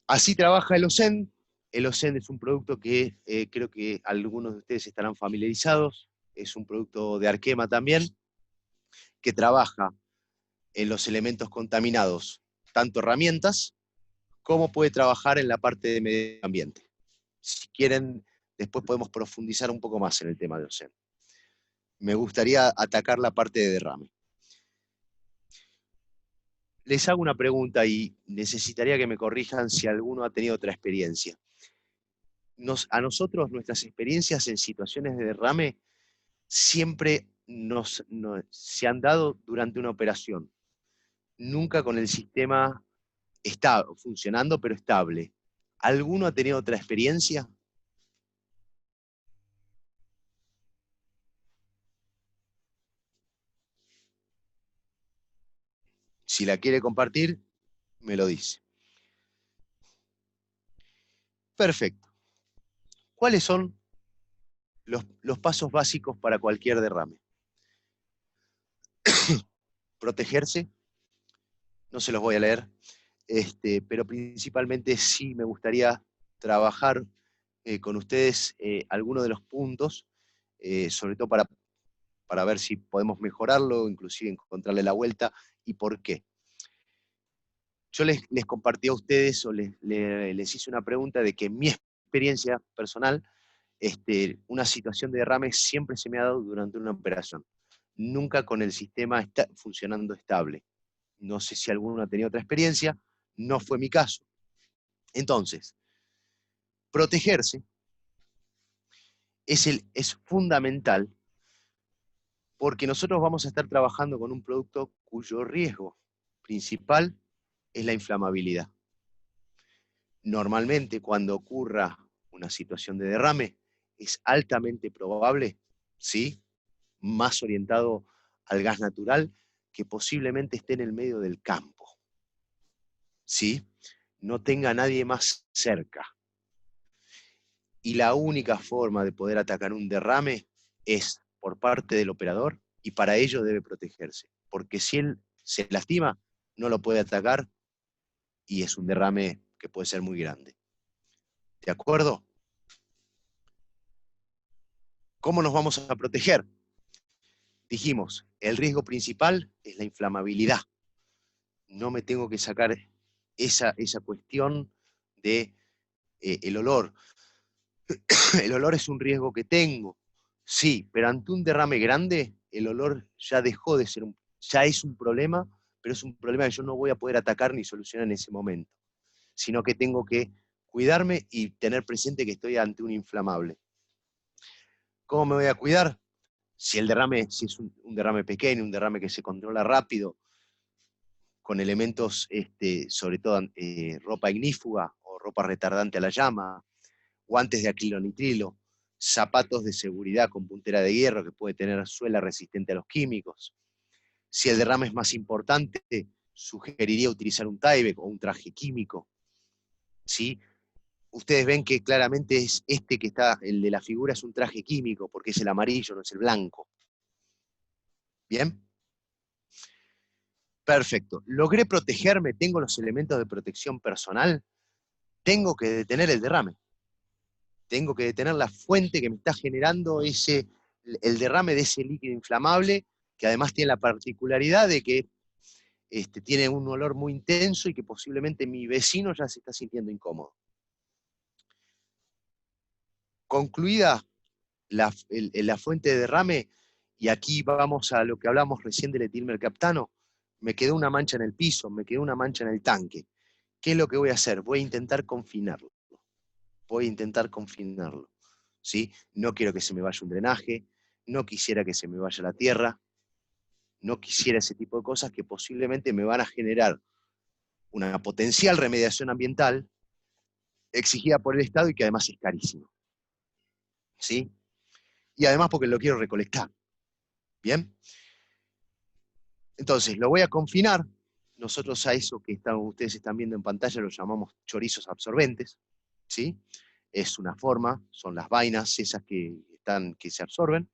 Así trabaja el OSEN. El OSEN es un producto que creo que algunos de ustedes estarán familiarizados. Es un producto de Arkema también, que trabaja en los elementos contaminados, tanto herramientas, como puede trabajar en la parte de medio ambiente. Si quieren, después podemos profundizar un poco más en el tema de OSEN. Me gustaría atacar la parte de derrame. Les hago una pregunta y necesitaría que me corrijan si alguno ha tenido otra experiencia. A nosotros, nuestras experiencias en situaciones de derrame siempre se han dado durante una operación, nunca con el sistema funcionando pero estable. ¿Alguno ha tenido otra experiencia? Si la quiere compartir, me lo dice. Perfecto. ¿Cuáles son los pasos básicos para cualquier derrame? Protegerse, no se los voy a leer, pero principalmente sí me gustaría trabajar con ustedes algunos de los puntos, sobre todo para ver si podemos mejorarlo, inclusive encontrarle la vuelta y por qué. Yo les compartí a ustedes o les hice una pregunta de que en mi experiencia personal, una situación de derrame siempre se me ha dado durante una operación, nunca con el sistema funcionando estable. No sé si alguno ha tenido otra experiencia, no fue mi caso. Entonces, protegerse es fundamental porque nosotros vamos a estar trabajando con un producto cuyo riesgo principal es la inflamabilidad. Normalmente cuando ocurra una situación de derrame, es altamente probable, ¿sí?, más orientado al gas natural, que posiblemente esté en el medio del campo, ¿sí?, no tenga nadie más cerca. Y la única forma de poder atacar un derrame es por parte del operador, y para ello debe protegerse, porque si él se lastima, no lo puede atacar, y es un derrame que puede ser muy grande. ¿De acuerdo? ¿Cómo nos vamos a proteger? Dijimos, el riesgo principal es la inflamabilidad. No me tengo que sacar esa cuestión de el olor. El olor es un riesgo que tengo, sí, pero ante un derrame grande, el olor ya dejó de ser ya es un problema, pero es un problema que yo no voy a poder atacar ni solucionar en ese momento, sino que tengo que cuidarme y tener presente que estoy ante un inflamable. ¿Cómo me voy a cuidar? Si es un derrame pequeño, un derrame que se controla rápido, con elementos, sobre todo ropa ignífuga o ropa retardante a la llama, guantes de acrilonitrilo, zapatos de seguridad con puntera de hierro que puede tener suela resistente a los químicos. Si el derrame es más importante, sugeriría utilizar un Tyvek o un traje químico, ¿sí? Ustedes ven que claramente es que está, el de la figura es un traje químico, porque es el amarillo, no es el blanco. ¿Bien? Perfecto. Logré protegerme, tengo los elementos de protección personal, tengo que detener el derrame. Tengo que detener la fuente que me está generando el derrame de ese líquido inflamable, que además tiene la particularidad de que tiene un olor muy intenso y que posiblemente mi vecino ya se está sintiendo incómodo. Concluida la fuente de derrame, y aquí vamos a lo que hablamos recién del etilmercaptano, me quedó una mancha en el piso, me quedó una mancha en el tanque. ¿Qué es lo que voy a hacer? Voy a intentar confinarlo. ¿Sí? No quiero que se me vaya un drenaje, no quisiera que se me vaya la tierra, no quisiera ese tipo de cosas que posiblemente me van a generar una potencial remediación ambiental exigida por el Estado y que además es carísimo. ¿Sí? Y además porque lo quiero recolectar. ¿Bien? Entonces, lo voy a confinar. Nosotros a eso que ustedes están viendo en pantalla lo llamamos chorizos absorbentes. ¿Sí? Es una forma, son las vainas esas que se absorben.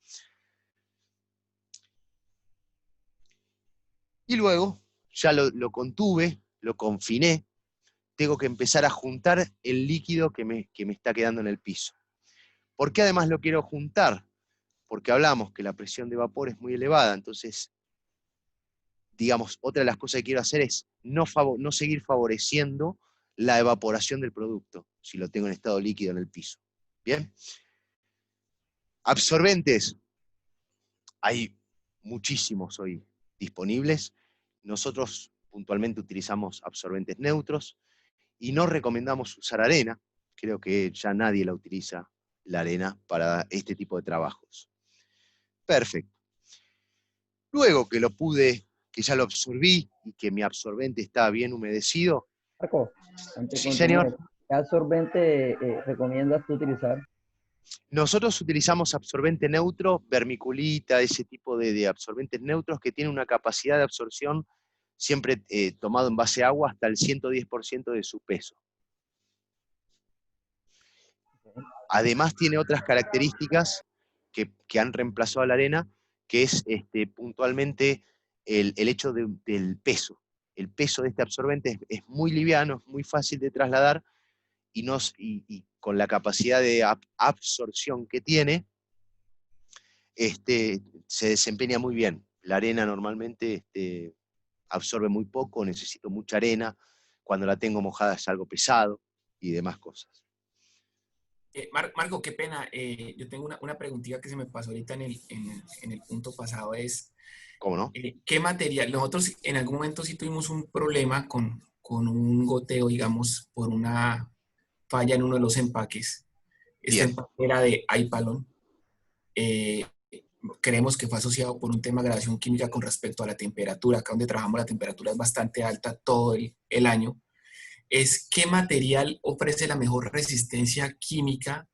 Y luego, ya lo contuve, lo confiné, tengo que empezar a juntar el líquido que me está quedando en el piso. ¿Por qué además lo quiero juntar? Porque hablamos que la presión de vapor es muy elevada, entonces, digamos, otra de las cosas que quiero hacer es no seguir favoreciendo la evaporación del producto, si lo tengo en estado líquido en el piso. ¿Bien? Absorbentes, hay muchísimos hoy disponibles. Nosotros puntualmente utilizamos absorbentes neutros y no recomendamos usar arena. Creo que ya nadie la utiliza, la arena, para este tipo de trabajos. Perfecto. Luego que ya lo absorbí y que mi absorbente está bien humedecido. Marco, antes Sí, señor. ¿Qué absorbente recomiendas tú utilizar? Nosotros utilizamos absorbente neutro, vermiculita, ese tipo de absorbentes neutros que tienen una capacidad de absorción siempre tomado en base a agua hasta el 110% de su peso. Además tiene otras características que han reemplazado a la arena, que es puntualmente el hecho del peso. El peso de este absorbente es muy liviano, es muy fácil de trasladar, y con la capacidad de absorción que tiene, se desempeña muy bien. La arena normalmente absorbe muy poco, necesito mucha arena, cuando la tengo mojada es algo pesado, y demás cosas. Marco, qué pena, yo tengo una preguntita que se me pasó ahorita en el punto pasado, es... ¿Cómo no? ¿Qué material? Nosotros en algún momento sí tuvimos un problema con un goteo, digamos, por una falla en uno de los empaques. Este empaque era de Aipalon. Creemos que fue asociado por un tema de gradación química con respecto a la temperatura. Acá donde trabajamos la temperatura es bastante alta todo el año. ¿Qué material ofrece la mejor resistencia química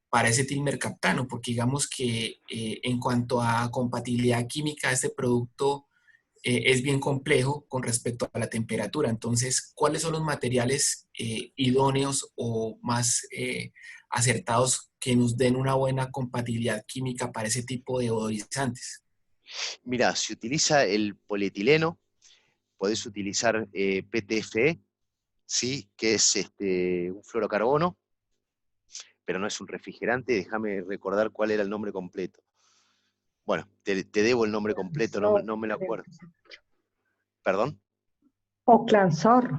para ese etilmercaptano? Porque digamos que en cuanto a compatibilidad química, este producto es bien complejo con respecto a la temperatura. Entonces, ¿cuáles son los materiales idóneos o más acertados que nos den una buena compatibilidad química para ese tipo de odorizantes? Mira, se utiliza el polietileno, podés utilizar PTFE, ¿sí? Que es un fluorocarbono, pero no es un refrigerante. Déjame recordar cuál era el nombre completo. Bueno, te debo el nombre completo, no me lo acuerdo. ¿Perdón? Oclansor.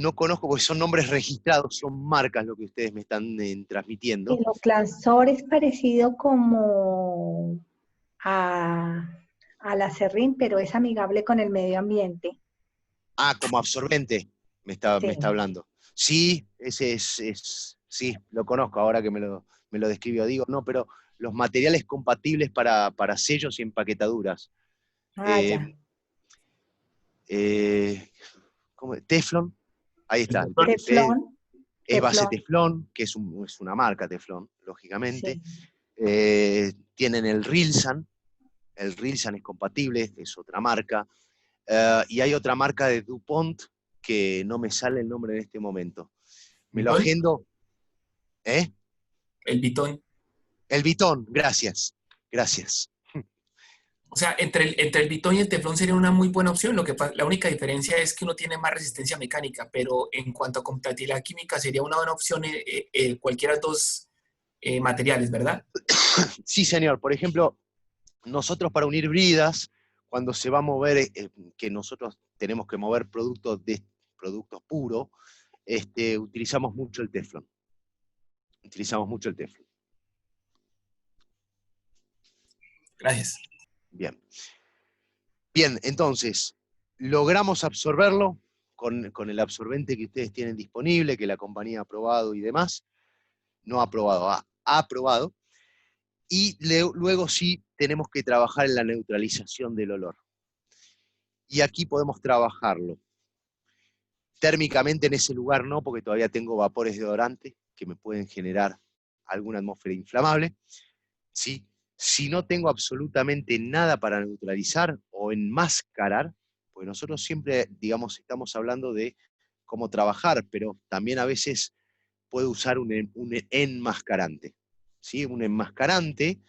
No conozco porque son nombres registrados, son marcas lo que ustedes me están transmitiendo. El Oclansor es parecido como a la Serrín, pero es amigable con el medio ambiente. Ah, como absorbente me está hablando. Sí, ese sí, lo conozco ahora que me lo describió. Digo, no, pero los materiales compatibles para sellos y empaquetaduras. Teflon, ahí está. Teflón. Es base teflón, que es una marca teflón, lógicamente. Sí. Tienen el Rilsan es compatible, es otra marca. Y hay otra marca de DuPont que no me sale el nombre en este momento. Me lo agendo. El Vitón. El Vitón, gracias. O sea, entre el Vitón y el teflón sería una muy buena opción. La única diferencia es que uno tiene más resistencia mecánica, pero en cuanto a compatibilidad química sería una buena opción cualquiera de dos materiales, ¿verdad? Sí, señor. Por ejemplo, nosotros para unir bridas, cuando se va a mover, que nosotros tenemos que mover productos puros, utilizamos mucho el teflón. Gracias. Bien, entonces, logramos absorberlo con el absorbente que ustedes tienen disponible, que la compañía ha aprobado y demás. No ha aprobado, ha aprobado. Y luego sí tenemos que trabajar en la neutralización del olor. Y aquí podemos trabajarlo. Térmicamente en ese lugar no, porque todavía tengo vapores de odorante que me pueden generar alguna atmósfera inflamable. ¿Sí? Si no tengo absolutamente nada para neutralizar o enmascarar, pues nosotros siempre, digamos, estamos hablando de cómo trabajar, pero también a veces puedo usar un enmascarante. ¿Sí? Un enmascarante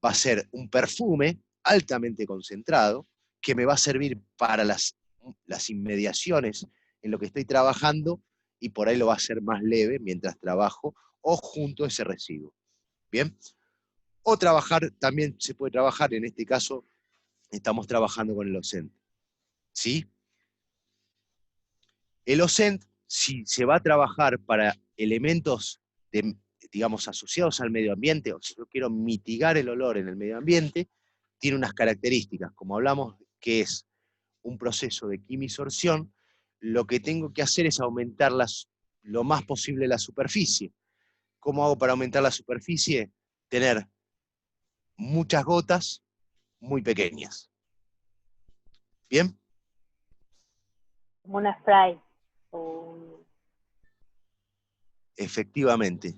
va a ser un perfume altamente concentrado que me va a servir para las inmediaciones en lo que estoy trabajando, y por ahí lo va a hacer más leve mientras trabajo o junto a ese residuo. ¿Bien? O trabajar, también se puede trabajar, en este caso estamos trabajando con el OSENT. ¿Sí? El OSENT, si se va a trabajar para elementos, digamos, asociados al medio ambiente, o si yo quiero mitigar el olor en el medio ambiente, tiene unas características, como hablamos, que es un proceso de quimisorción. Lo que tengo que hacer es aumentar lo más posible la superficie. ¿Cómo hago para aumentar la superficie? Tener muchas gotas muy pequeñas. ¿Bien? Como una spray. Efectivamente.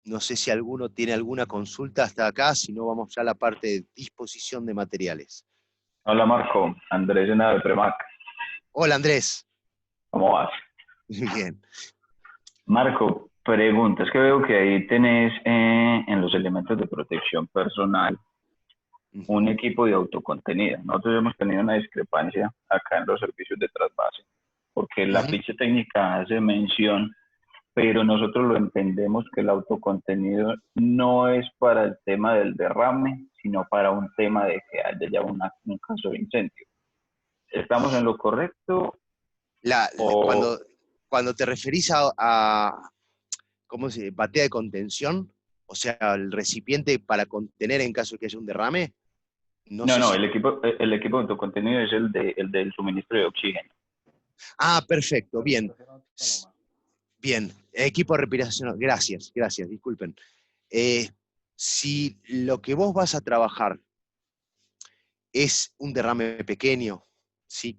No sé si alguno tiene alguna consulta hasta acá, si no vamos ya a la parte de disposición de materiales. Hola Marco, Andrés en de Premac. Hola Andrés. ¿Cómo vas? Bien. Marco, pregunta, es que veo que ahí tenés en los elementos de protección personal un equipo de autocontenido. Nosotros hemos tenido una discrepancia acá en los servicios de trasvase, porque la ficha técnica hace mención, pero nosotros lo entendemos que el autocontenido no es para el tema del derrame, sino para un tema de que haya ya un caso de incendio. ¿Estamos en lo correcto? Cuando te referís a ¿cómo se dice? Batea de contención, o sea, el recipiente para contener en caso de que haya un derrame. El equipo de autocontenido es el del suministro de oxígeno. Ah, perfecto, bien. Bien, equipo de respiración, gracias, disculpen. Si lo que vos vas a trabajar es un derrame pequeño, ¿sí?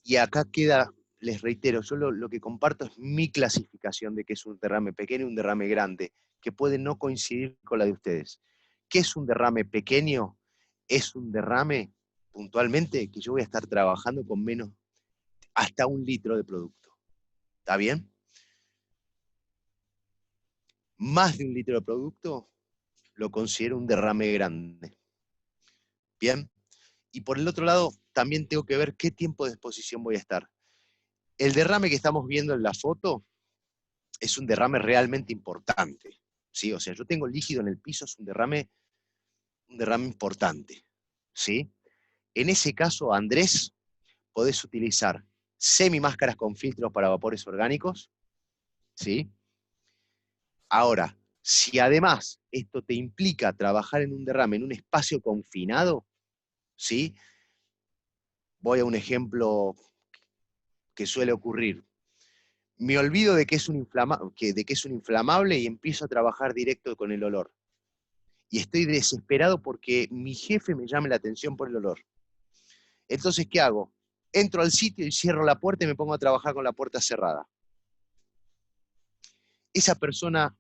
Y acá queda, les reitero, yo lo que comparto es mi clasificación de qué es un derrame pequeño y un derrame grande, que puede no coincidir con la de ustedes. ¿Qué es un derrame pequeño? Es un derrame, puntualmente, que yo voy a estar trabajando con menos, hasta 1 litro de producto. ¿Está bien? Más de 1 litro de producto lo considero un derrame grande. ¿Bien? Y por el otro lado, también tengo que ver qué tiempo de exposición voy a estar. El derrame que estamos viendo en la foto es un derrame realmente importante. ¿Sí? O sea, yo tengo líquido en el piso, es un derrame importante. ¿Sí? En ese caso, Andrés, podés utilizar semimáscaras con filtros para vapores orgánicos. ¿Sí? Ahora, si además esto te implica trabajar en un derrame en un espacio confinado, ¿sí? Voy a un ejemplo que suele ocurrir. Me olvido de que es un inflamable y empiezo a trabajar directo con el olor. Y estoy desesperado porque mi jefe me llame la atención por el olor. Entonces, ¿qué hago? Entro al sitio y cierro la puerta y me pongo a trabajar con la puerta cerrada. Esa persona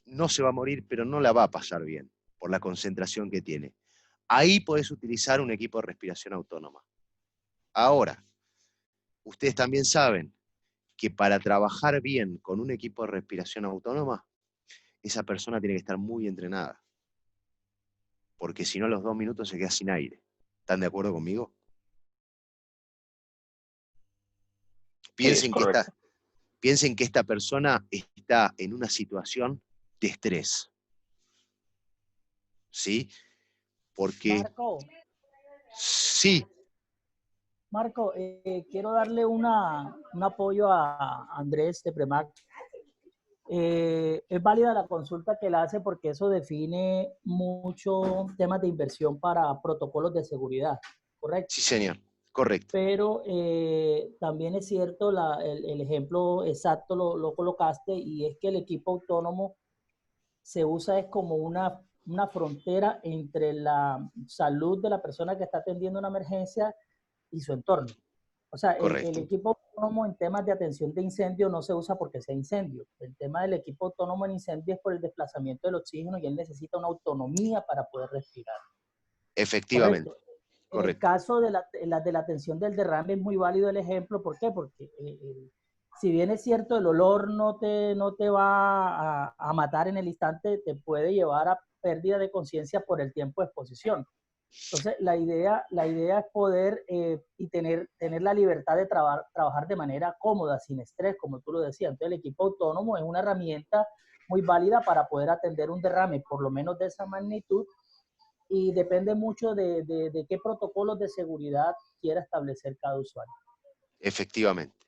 no se va a morir, pero no la va a pasar bien por la concentración que tiene. Ahí podés utilizar un equipo de respiración autónoma. Ahora, ustedes también saben que para trabajar bien con un equipo de respiración autónoma, esa persona tiene que estar muy entrenada. Porque si no, a los 2 minutos se queda sin aire. ¿Están de acuerdo conmigo? Piensen que esta persona está en una situación de estrés. ¿Sí? Porque... Marco. Sí. Marco, quiero darle un apoyo a Andrés de Premac. Es válida la consulta que él hace porque eso define muchos temas de inversión para protocolos de seguridad, ¿correcto? Sí, señor, correcto. Pero también es cierto, el ejemplo exacto lo colocaste, y es que el equipo autónomo se usa es como una frontera entre la salud de la persona que está atendiendo una emergencia y su entorno. O sea, el equipo autónomo en temas de atención de incendio no se usa porque sea incendio. El tema del equipo autónomo en incendio es por el desplazamiento del oxígeno, y él necesita una autonomía para poder respirar. Efectivamente. Correcto. En el caso de la atención del derrame es muy válido el ejemplo. ¿Por qué? Porque si bien es cierto, el olor no te va a matar en el instante, te puede llevar a pérdida de conciencia por el tiempo de exposición. Entonces, la idea es poder y tener la libertad de trabajar de manera cómoda, sin estrés, como tú lo decías. Entonces, el equipo autónomo es una herramienta muy válida para poder atender un derrame, por lo menos de esa magnitud, y depende mucho de qué protocolos de seguridad quiera establecer cada usuario. Efectivamente.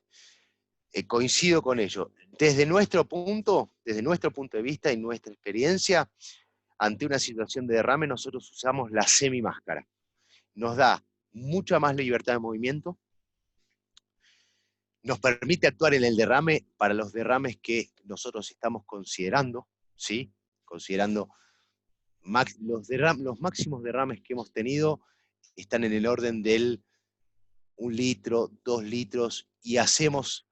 Coincido con ello. Desde nuestro punto de vista y nuestra experiencia, ante una situación de derrame, nosotros usamos la semimáscara. Nos da mucha más libertad de movimiento, nos permite actuar en el derrame para los derrames que nosotros estamos considerando, ¿sí? Considerando los máximos derrames que hemos tenido están en el orden del 1 litro, 2 litros, y hacemos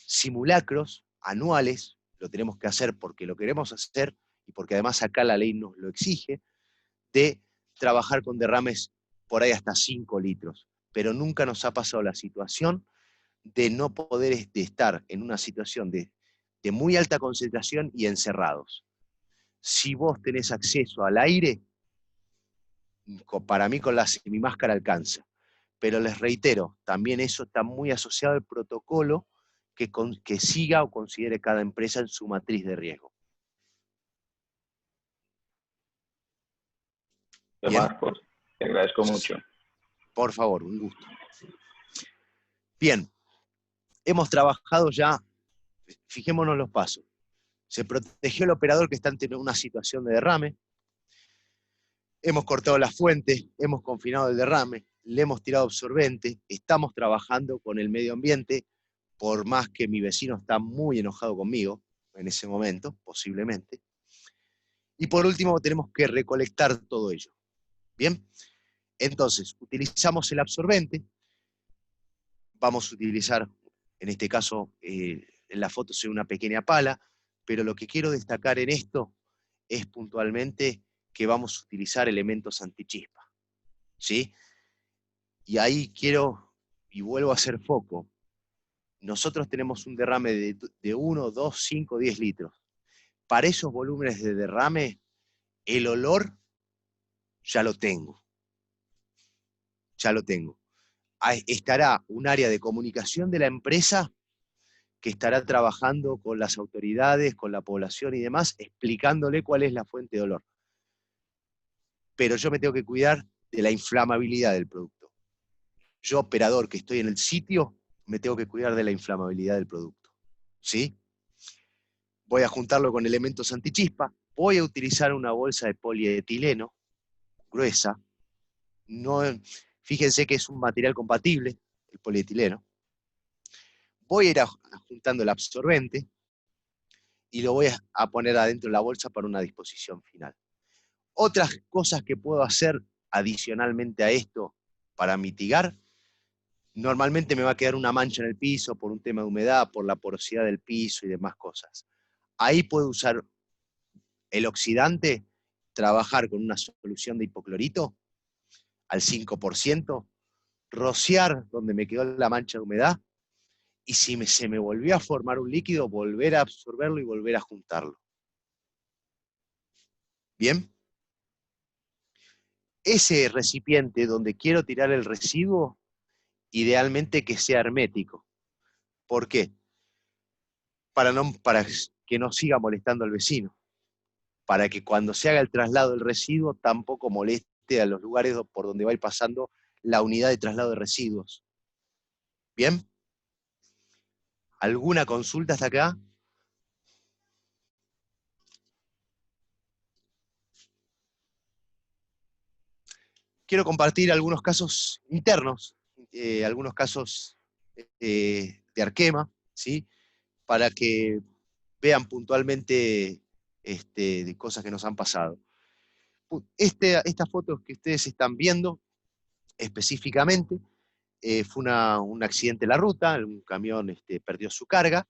simulacros anuales, lo tenemos que hacer porque lo queremos hacer, y porque además acá la ley nos lo exige, de trabajar con derrames por ahí hasta 5 litros. Pero nunca nos ha pasado la situación de no poder estar en una situación de muy alta concentración y encerrados. Si vos tenés acceso al aire, para mí con la semimáscara alcanza. Pero les reitero, también eso está muy asociado al protocolo que siga o considere cada empresa en su matriz de riesgo. Marcos, te agradezco mucho. Por favor, un gusto. Bien, hemos trabajado ya, fijémonos los pasos. Se protegió el operador que está ante una situación de derrame, hemos cortado la fuente, hemos confinado el derrame, le hemos tirado absorbente, estamos trabajando con el medio ambiente, por más que mi vecino está muy enojado conmigo en ese momento, posiblemente. Y por último tenemos que recolectar todo ello. Bien, entonces utilizamos el absorbente, vamos a utilizar, en este caso, en la foto se ve una pequeña pala, pero lo que quiero destacar en esto es puntualmente que vamos a utilizar elementos antichispa, ¿sí? Y ahí quiero, y vuelvo a hacer foco, nosotros tenemos un derrame de 1, 2, 5, 10 litros. Para esos volúmenes de derrame, el olor ya lo tengo. Ya lo tengo. Estará un área de comunicación de la empresa que estará trabajando con las autoridades, con la población y demás, explicándole cuál es la fuente de olor. Pero yo me tengo que cuidar de la inflamabilidad del producto. Yo, operador que estoy en el sitio, me tengo que cuidar de la inflamabilidad del producto. ¿Sí? Voy a juntarlo con elementos antichispa, voy a utilizar una bolsa de polietileno gruesa. No, fíjense que es un material compatible, el polietileno. Voy a ir juntando el absorbente y lo voy a poner adentro de la bolsa para una disposición final. Otras cosas que puedo hacer adicionalmente a esto para mitigar, normalmente me va a quedar una mancha en el piso por un tema de humedad, por la porosidad del piso y demás cosas. Ahí puedo usar el oxidante, trabajar con una solución de hipoclorito al 5%, rociar donde me quedó la mancha de humedad, y si se me volvió a formar un líquido, volver a absorberlo y volver a juntarlo. ¿Bien? Ese recipiente donde quiero tirar el residuo, idealmente que sea hermético. ¿Por qué? Para que no siga molestando al vecino. Para que cuando se haga el traslado del residuo tampoco moleste a los lugares por donde va a ir pasando la unidad de traslado de residuos. ¿Bien? ¿Alguna consulta hasta acá? Quiero compartir algunos casos internos, algunos casos de Arkema, ¿sí? Para que vean puntualmente de cosas que nos han pasado. Estas fotos que ustedes están viendo específicamente, fue un accidente en la ruta, un camión perdió su carga,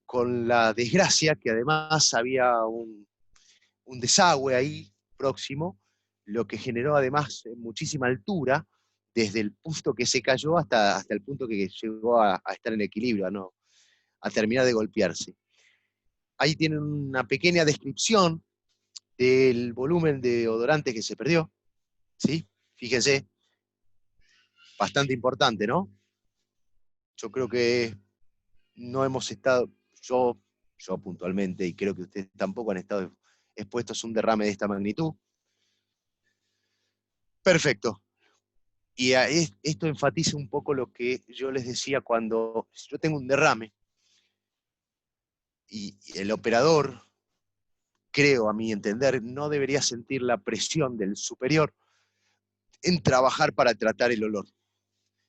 con la desgracia que además había un desagüe ahí próximo, lo que generó además muchísima altura, desde el punto que se cayó hasta el punto que llegó a estar en equilibrio, a terminar de golpearse. Ahí tienen una pequeña descripción del volumen de deodorante que se perdió, ¿sí? Fíjense, bastante importante, ¿no? Yo creo que no hemos estado, yo puntualmente, y creo que ustedes tampoco han estado expuestos a un derrame de esta magnitud. Perfecto. Y esto enfatiza un poco lo que yo les decía cuando yo tengo un derrame, y el operador, creo a mi entender, no debería sentir la presión del superior en trabajar para tratar el olor.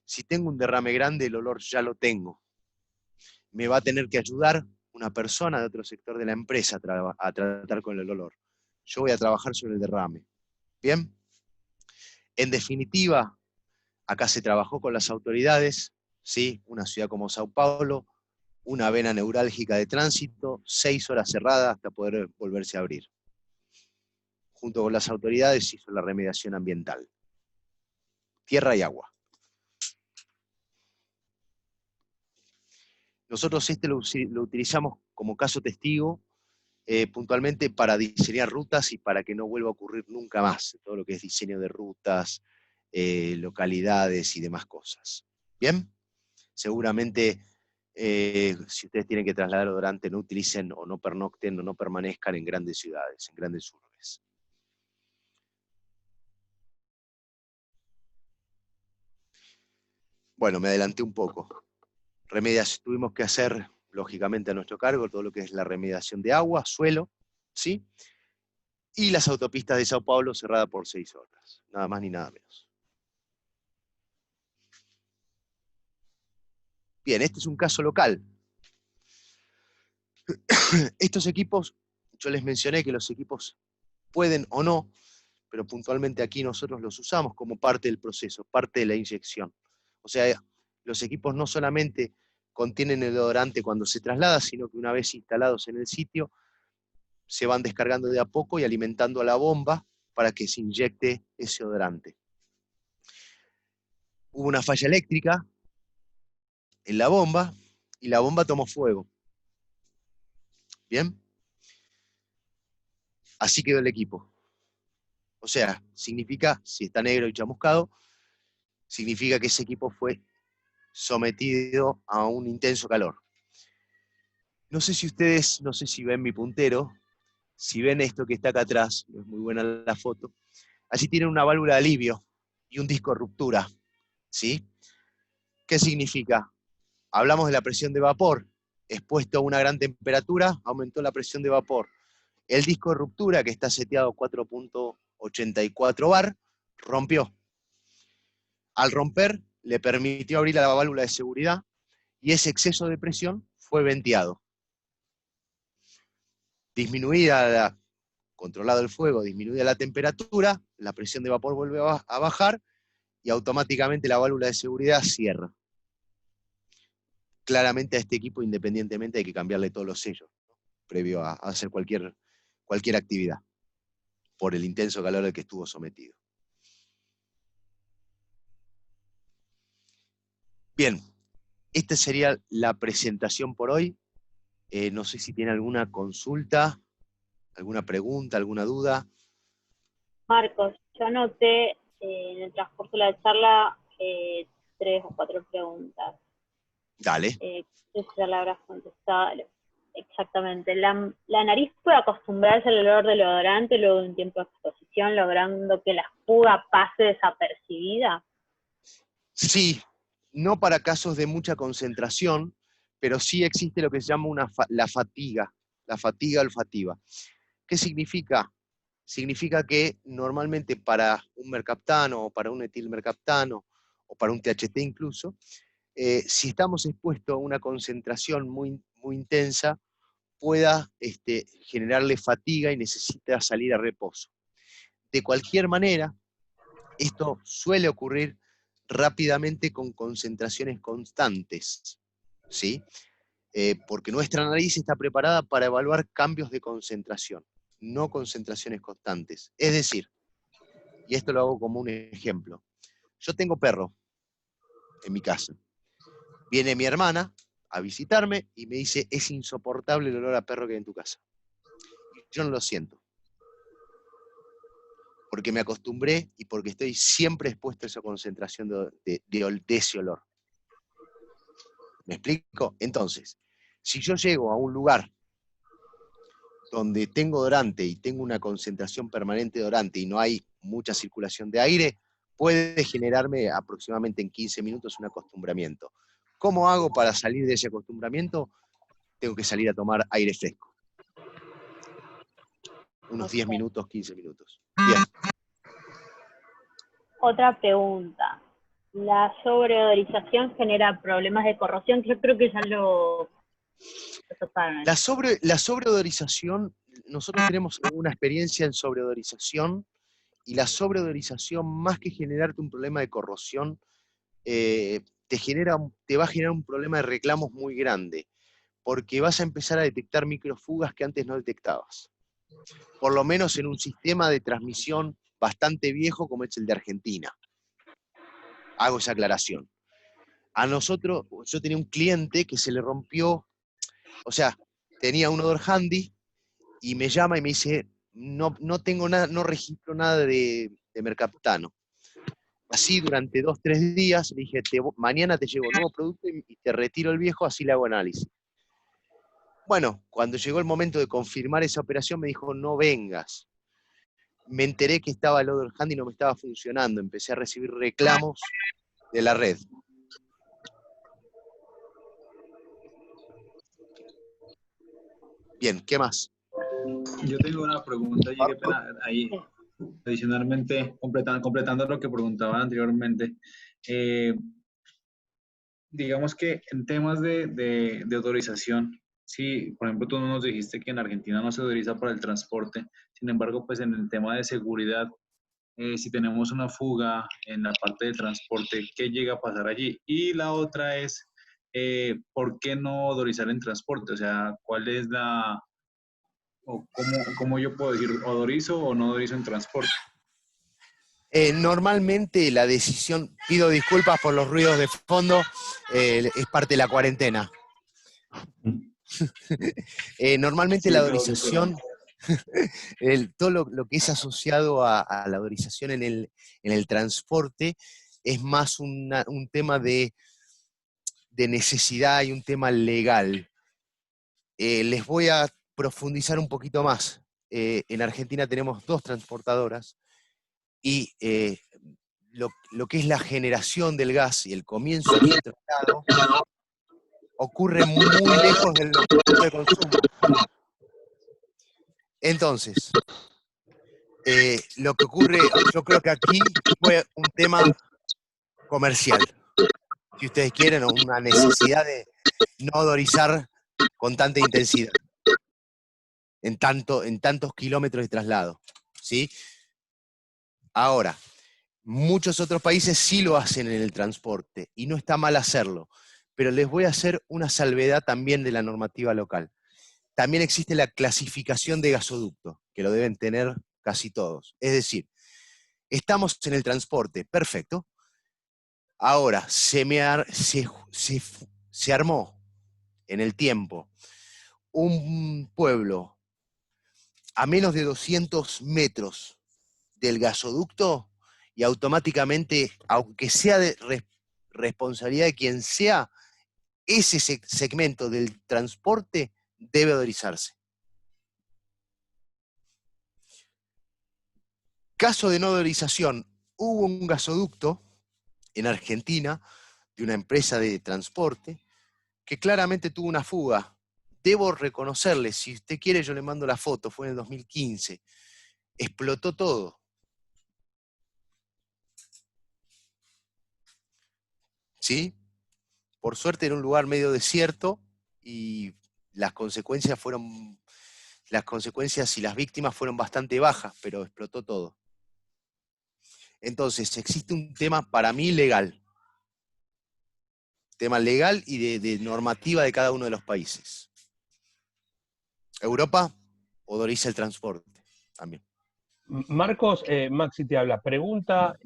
Si tengo un derrame grande, el olor ya lo tengo. Me va a tener que ayudar una persona de otro sector de la empresa a tratar con el olor. yo voy a trabajar sobre el derrame. ¿Bien? En definitiva, acá se trabajó con las autoridades, ¿sí? Una ciudad como Sao Paulo, una vena neurálgica de tránsito, 6 horas cerradas hasta poder volverse a abrir. Junto con las autoridades hizo la remediación ambiental. Tierra y agua. Nosotros lo utilizamos como caso testigo, puntualmente para diseñar rutas y para que no vuelva a ocurrir nunca más, todo lo que es diseño de rutas, localidades y demás cosas. ¿Bien? Seguramente, si ustedes tienen que trasladar odorante, no utilicen o no pernocten o no permanezcan en grandes ciudades, en grandes urbes. Bueno, me adelanté un poco. Tuvimos que hacer, lógicamente, a nuestro cargo todo lo que es la remediación de agua, suelo, ¿sí? Y las autopistas de Sao Paulo cerradas por 6 horas, nada más ni nada menos. Bien, este es un caso local. Estos equipos, yo les mencioné que los equipos pueden o no, pero puntualmente aquí nosotros los usamos como parte del proceso, parte de la inyección. O sea, los equipos no solamente contienen el odorante cuando se traslada, sino que una vez instalados en el sitio, se van descargando de a poco y alimentando a la bomba para que se inyecte ese odorante. Hubo una falla eléctrica en la bomba y la bomba tomó fuego. ¿Bien? Así quedó el equipo. O sea, significa, si está negro y chamuscado, significa que ese equipo fue sometido a un intenso calor. No sé si ustedes, no sé si ven mi puntero, si ven esto que está acá atrás, es muy buena la foto, allí tienen una válvula de alivio y un disco de ruptura, ¿sí? ¿Qué significa? Hablamos de la presión de vapor, expuesto a una gran temperatura, aumentó la presión de vapor. El disco de ruptura, que está seteado a 4.84 bar, rompió. Al romper, le permitió abrir la válvula de seguridad y ese exceso de presión fue venteado. Controlado el fuego, disminuida la temperatura, la presión de vapor vuelve a bajar y automáticamente la válvula de seguridad cierra. Claramente a este equipo, independientemente, hay que cambiarle todos los sellos, ¿no? Previo a hacer cualquier actividad, por el intenso calor al que estuvo sometido. Bien, esta sería la presentación por hoy. No sé si tiene alguna consulta, alguna pregunta, alguna duda. Marcos, yo anoté en el transcurso de la charla 3 o 4 preguntas. Dale. Ya la habrás contestado. Exactamente. ¿La nariz puede acostumbrarse al olor del odorante luego de un tiempo de exposición, logrando que la fuga pase desapercibida? Sí, no para casos de mucha concentración, pero sí existe lo que se llama la fatiga olfativa. ¿Qué significa? Significa que normalmente para un mercaptano o para un etilmercaptano o para un THT incluso, si estamos expuestos a una concentración muy, muy intensa, pueda generarle fatiga y necesita salir a reposo. De cualquier manera, esto suele ocurrir rápidamente con concentraciones constantes, ¿sí? Porque nuestra nariz está preparada para evaluar cambios de concentración, no concentraciones constantes. Es decir, y esto lo hago como un ejemplo, yo tengo perro en mi casa. Viene mi hermana a visitarme y me dice, es insoportable el olor a perro que hay en tu casa. Yo no lo siento. Porque me acostumbré y porque estoy siempre expuesto a esa concentración de ese olor. ¿Me explico? Entonces, si yo llego a un lugar donde tengo odorante y tengo una concentración permanente de odorante y no hay mucha circulación de aire, puede generarme aproximadamente en 15 minutos un acostumbramiento. ¿Cómo hago para salir de ese acostumbramiento? Tengo que salir a tomar aire fresco. Unos 10 minutos, 15 minutos. Bien. Otra pregunta. La sobreodorización genera problemas de corrosión, que yo creo que ya lo La sobreodorización, nosotros tenemos una experiencia en sobreodorización, y la sobreodorización, más que generarte un problema de corrosión, te va a generar un problema de reclamos muy grande, porque vas a empezar a detectar microfugas que antes no detectabas. Por lo menos en un sistema de transmisión bastante viejo como es el de Argentina. Hago esa aclaración. A nosotros, yo tenía un cliente que se le rompió, o sea, tenía un odor handy y me llama y me dice, no tengo nada, no registro nada de mercaptano. Así durante 2-3 días le dije, mañana te llevo nuevo producto y te retiro el viejo, así le hago análisis. Bueno, cuando llegó el momento de confirmar esa operación me dijo, no vengas. Me enteré que estaba el odor handy y no me estaba funcionando. Empecé a recibir reclamos de la red. Bien, ¿qué más? Yo tengo una pregunta allí, qué pena, ahí, adicionalmente, completando lo que preguntaba anteriormente. Digamos que en temas de autorización, sí, por ejemplo, tú nos dijiste que en Argentina no se autoriza para el transporte, sin embargo, pues en el tema de seguridad, si tenemos una fuga en la parte de transporte, ¿qué llega a pasar allí? Y la otra es, ¿por qué no autorizar en transporte? O sea, ¿cuál es o cómo yo puedo decir, odorizo o no odorizo en transporte? Normalmente la decisión, pido disculpas por los ruidos de fondo, es parte de la cuarentena. Normalmente la autorización, todo lo que es asociado a la autorización en el transporte es más un tema de necesidad y un tema legal. Les voy a profundizar un poquito más. En Argentina tenemos 2 transportadoras y lo que es la generación del gas y el comienzo de su traslado ocurre muy lejos del punto de consumo. Entonces, lo que ocurre, yo creo que aquí fue un tema comercial, si ustedes quieren, o una necesidad de no odorizar con tanta intensidad, en tantos kilómetros de traslado, ¿sí? Ahora, muchos otros países sí lo hacen en el transporte, y no está mal hacerlo, pero les voy a hacer una salvedad también de la normativa local. También existe la clasificación de gasoducto, que lo deben tener casi todos. Es decir, estamos en el transporte, perfecto. Ahora, se armó en el tiempo un pueblo a menos de 200 metros del gasoducto y automáticamente, aunque sea de responsabilidad de quien sea, ese segmento del transporte debe odorizarse. Caso de no odorización, hubo un gasoducto en Argentina de una empresa de transporte que claramente tuvo una fuga. Debo reconocerle, si usted quiere yo le mando la foto, fue en el 2015. Explotó todo. ¿Sí? Por suerte era un lugar medio desierto y las consecuencias y las víctimas fueron bastante bajas, pero explotó todo. Entonces, existe un tema para mí legal. Tema legal y de normativa de cada uno de los países. Europa odoriza el transporte también. Marcos, Maxi te habla. Pregunta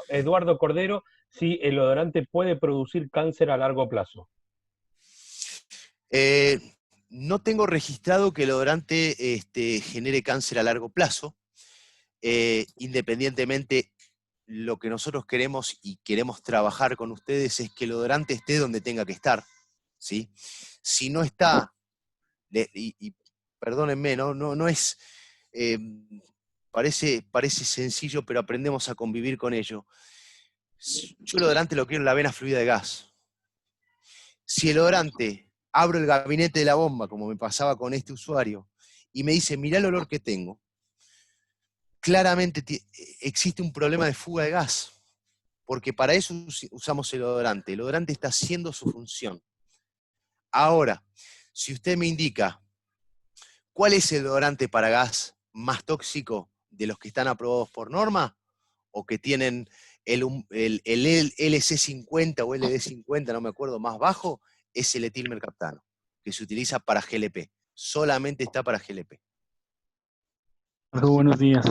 Eduardo Cordero si el odorante puede producir cáncer a largo plazo. No tengo registrado que el odorante genere cáncer a largo plazo. Independientemente, lo que nosotros queremos y queremos trabajar con ustedes es que el odorante esté donde tenga que estar, ¿sí? Si no está, y perdónenme, no es, parece sencillo, pero aprendemos a convivir con ello. Yo el odorante lo quiero en la vena fluida de gas. Si el odorante, abro el gabinete de la bomba, como me pasaba con este usuario, y me dice, mirá el olor que tengo, claramente existe un problema de fuga de gas, porque para eso usamos el odorante. El odorante está haciendo su función. Ahora, Si usted me indica cuál es el deodorante para gas más tóxico de los que están aprobados por norma, o que tienen el LC50 o LD50, no me acuerdo, más bajo, es el etilmercaptano, que se utiliza para GLP. Solamente está para GLP. Buenos días.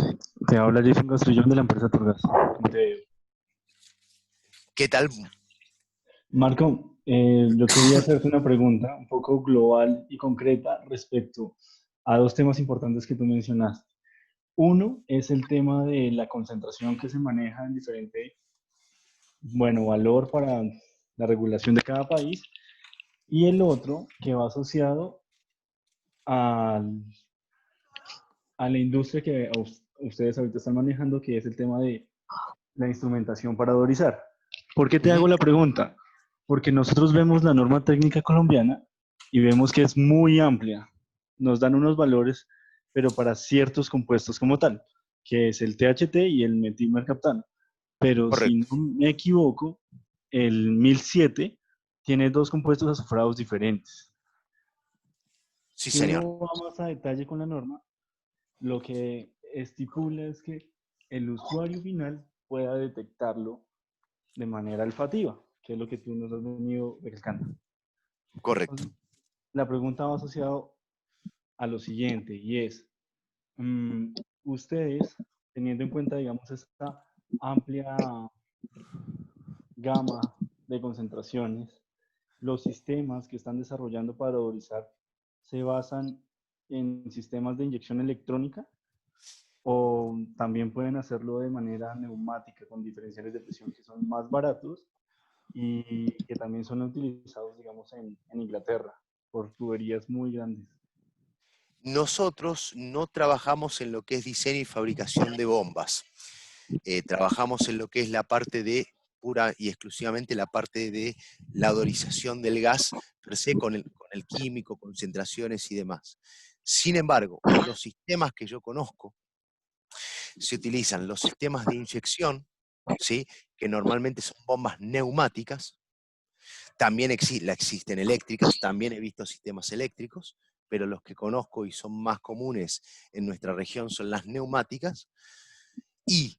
Te habla Jason Castrillón de la empresa Turgas. ¿Qué tal? Marco, yo quería hacerte una pregunta un poco global y concreta respecto a dos temas importantes que tú mencionaste. Uno es el tema de la concentración que se maneja en diferente, valor para la regulación de cada país, y el otro que va asociado a la industria que ustedes ahorita están manejando, que es el tema de la instrumentación para odorizar. ¿Por qué te hago la pregunta? Porque nosotros vemos la norma técnica colombiana y vemos que es muy amplia. Nos dan unos valores, pero para ciertos compuestos como tal, que es el THT y el metilmercaptano. Pero correcto. Si no me equivoco, el 1007 tiene dos compuestos azufrados diferentes. Sí, señor. No va más a detalle con la norma. Lo que estipula es que el usuario final pueda detectarlo de manera olfativa, que es lo que tú nos has venido recalcando. Correcto. Entonces, la pregunta va asociada a lo siguiente, y es, ustedes, teniendo en cuenta, digamos, esta amplia gama de concentraciones, los sistemas que están desarrollando para odorizar se basan en sistemas de inyección electrónica, o también pueden hacerlo de manera neumática con diferenciales de presión que son más baratos y que también son utilizados, digamos, en Inglaterra por tuberías muy grandes. Nosotros no trabajamos en lo que es diseño y fabricación de bombas. Trabajamos en lo que es la parte de pura y exclusivamente la parte de la odorización del gas per se con el químico, concentraciones y demás. Sin embargo, los sistemas que yo conozco se utilizan los sistemas de inyección, ¿sí? Que normalmente son bombas neumáticas. También existen eléctricas, también he visto sistemas eléctricos, pero los que conozco y son más comunes en nuestra región son las neumáticas. Y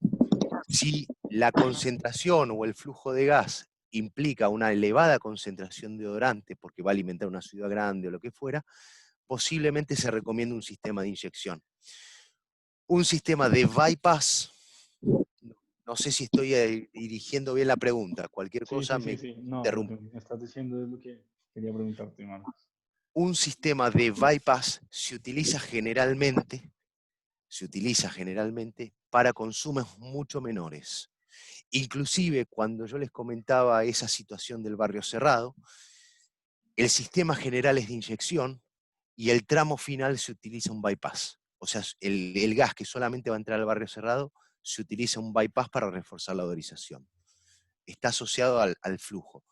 si la concentración o el flujo de gas implica una elevada concentración de odorante, porque va a alimentar una ciudad grande o lo que fuera, posiblemente se recomienda un sistema de inyección. Un sistema de bypass, no sé si estoy dirigiendo bien la pregunta, cualquier cosa me interrumpe. Lo que me estás diciendo es lo que quería preguntarte, hermano. Un sistema de bypass se utiliza generalmente para consumos mucho menores. Inclusive cuando yo les comentaba esa situación del barrio cerrado, el sistema general es de inyección y el tramo final se utiliza un bypass. O sea, el gas que solamente va a entrar al barrio cerrado, se utiliza un bypass para reforzar la odorización. Está asociado al flujo.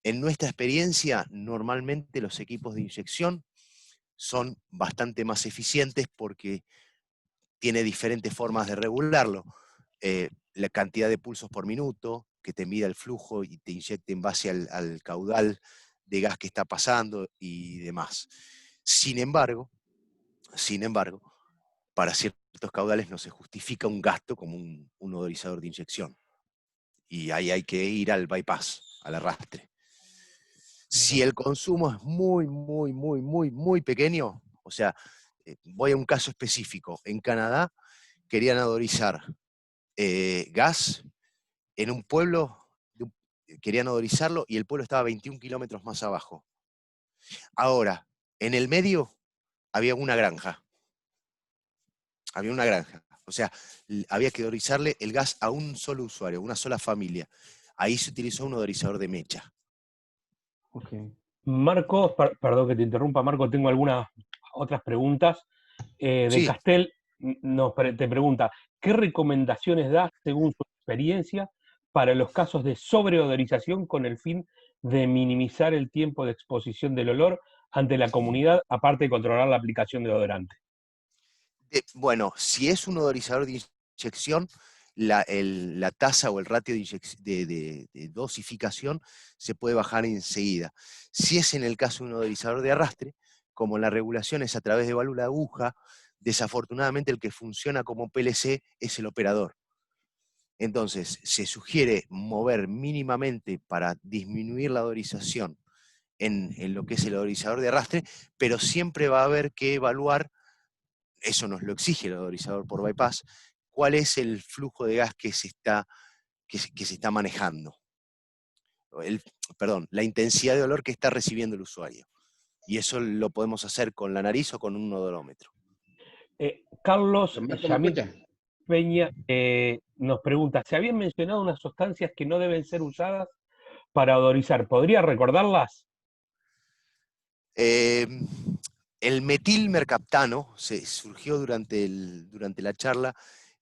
En nuestra experiencia, normalmente los equipos de inyección son bastante más eficientes porque tiene diferentes formas de regularlo. La cantidad de pulsos por minuto, que te mida el flujo y te inyecte en base al caudal de gas que está pasando y demás. Sin embargo, para ciertos caudales no se justifica un gasto como un odorizador de inyección. Y ahí hay que ir al bypass, al arrastre. Si el consumo es muy pequeño, o sea, voy a un caso específico. En Canadá querían odorizar gas en un pueblo, querían odorizarlo y el pueblo estaba 21 kilómetros más abajo. Ahora, en el medio había una granja. O sea, había que odorizarle el gas a un solo usuario, una sola familia. Ahí se utilizó un odorizador de mecha. Okay. Marco, perdón que te interrumpa, Marco, tengo algunas otras preguntas. De Castel te pregunta, ¿qué recomendaciones das según su experiencia para los casos de sobreodorización con el fin de minimizar el tiempo de exposición del olor ante la comunidad, aparte de controlar la aplicación de odorante? Bueno, si es un odorizador de inyección, la tasa o el ratio de dosificación se puede bajar enseguida. Si es en el caso de un odorizador de arrastre, como la regulación es a través de válvula de aguja, desafortunadamente el que funciona como PLC es el operador. Entonces, se sugiere mover mínimamente para disminuir la odorización en lo que es el odorizador de arrastre, pero siempre va a haber que evaluar, eso nos lo exige el odorizador por bypass, cuál es el flujo de gas que se está manejando. La intensidad de olor que está recibiendo el usuario. Y eso lo podemos hacer con la nariz o con un odorómetro. Carlos Peña nos pregunta, ¿se habían mencionado unas sustancias que no deben ser usadas para odorizar? ¿Podría recordarlas? El metilmercaptano surgió durante la charla,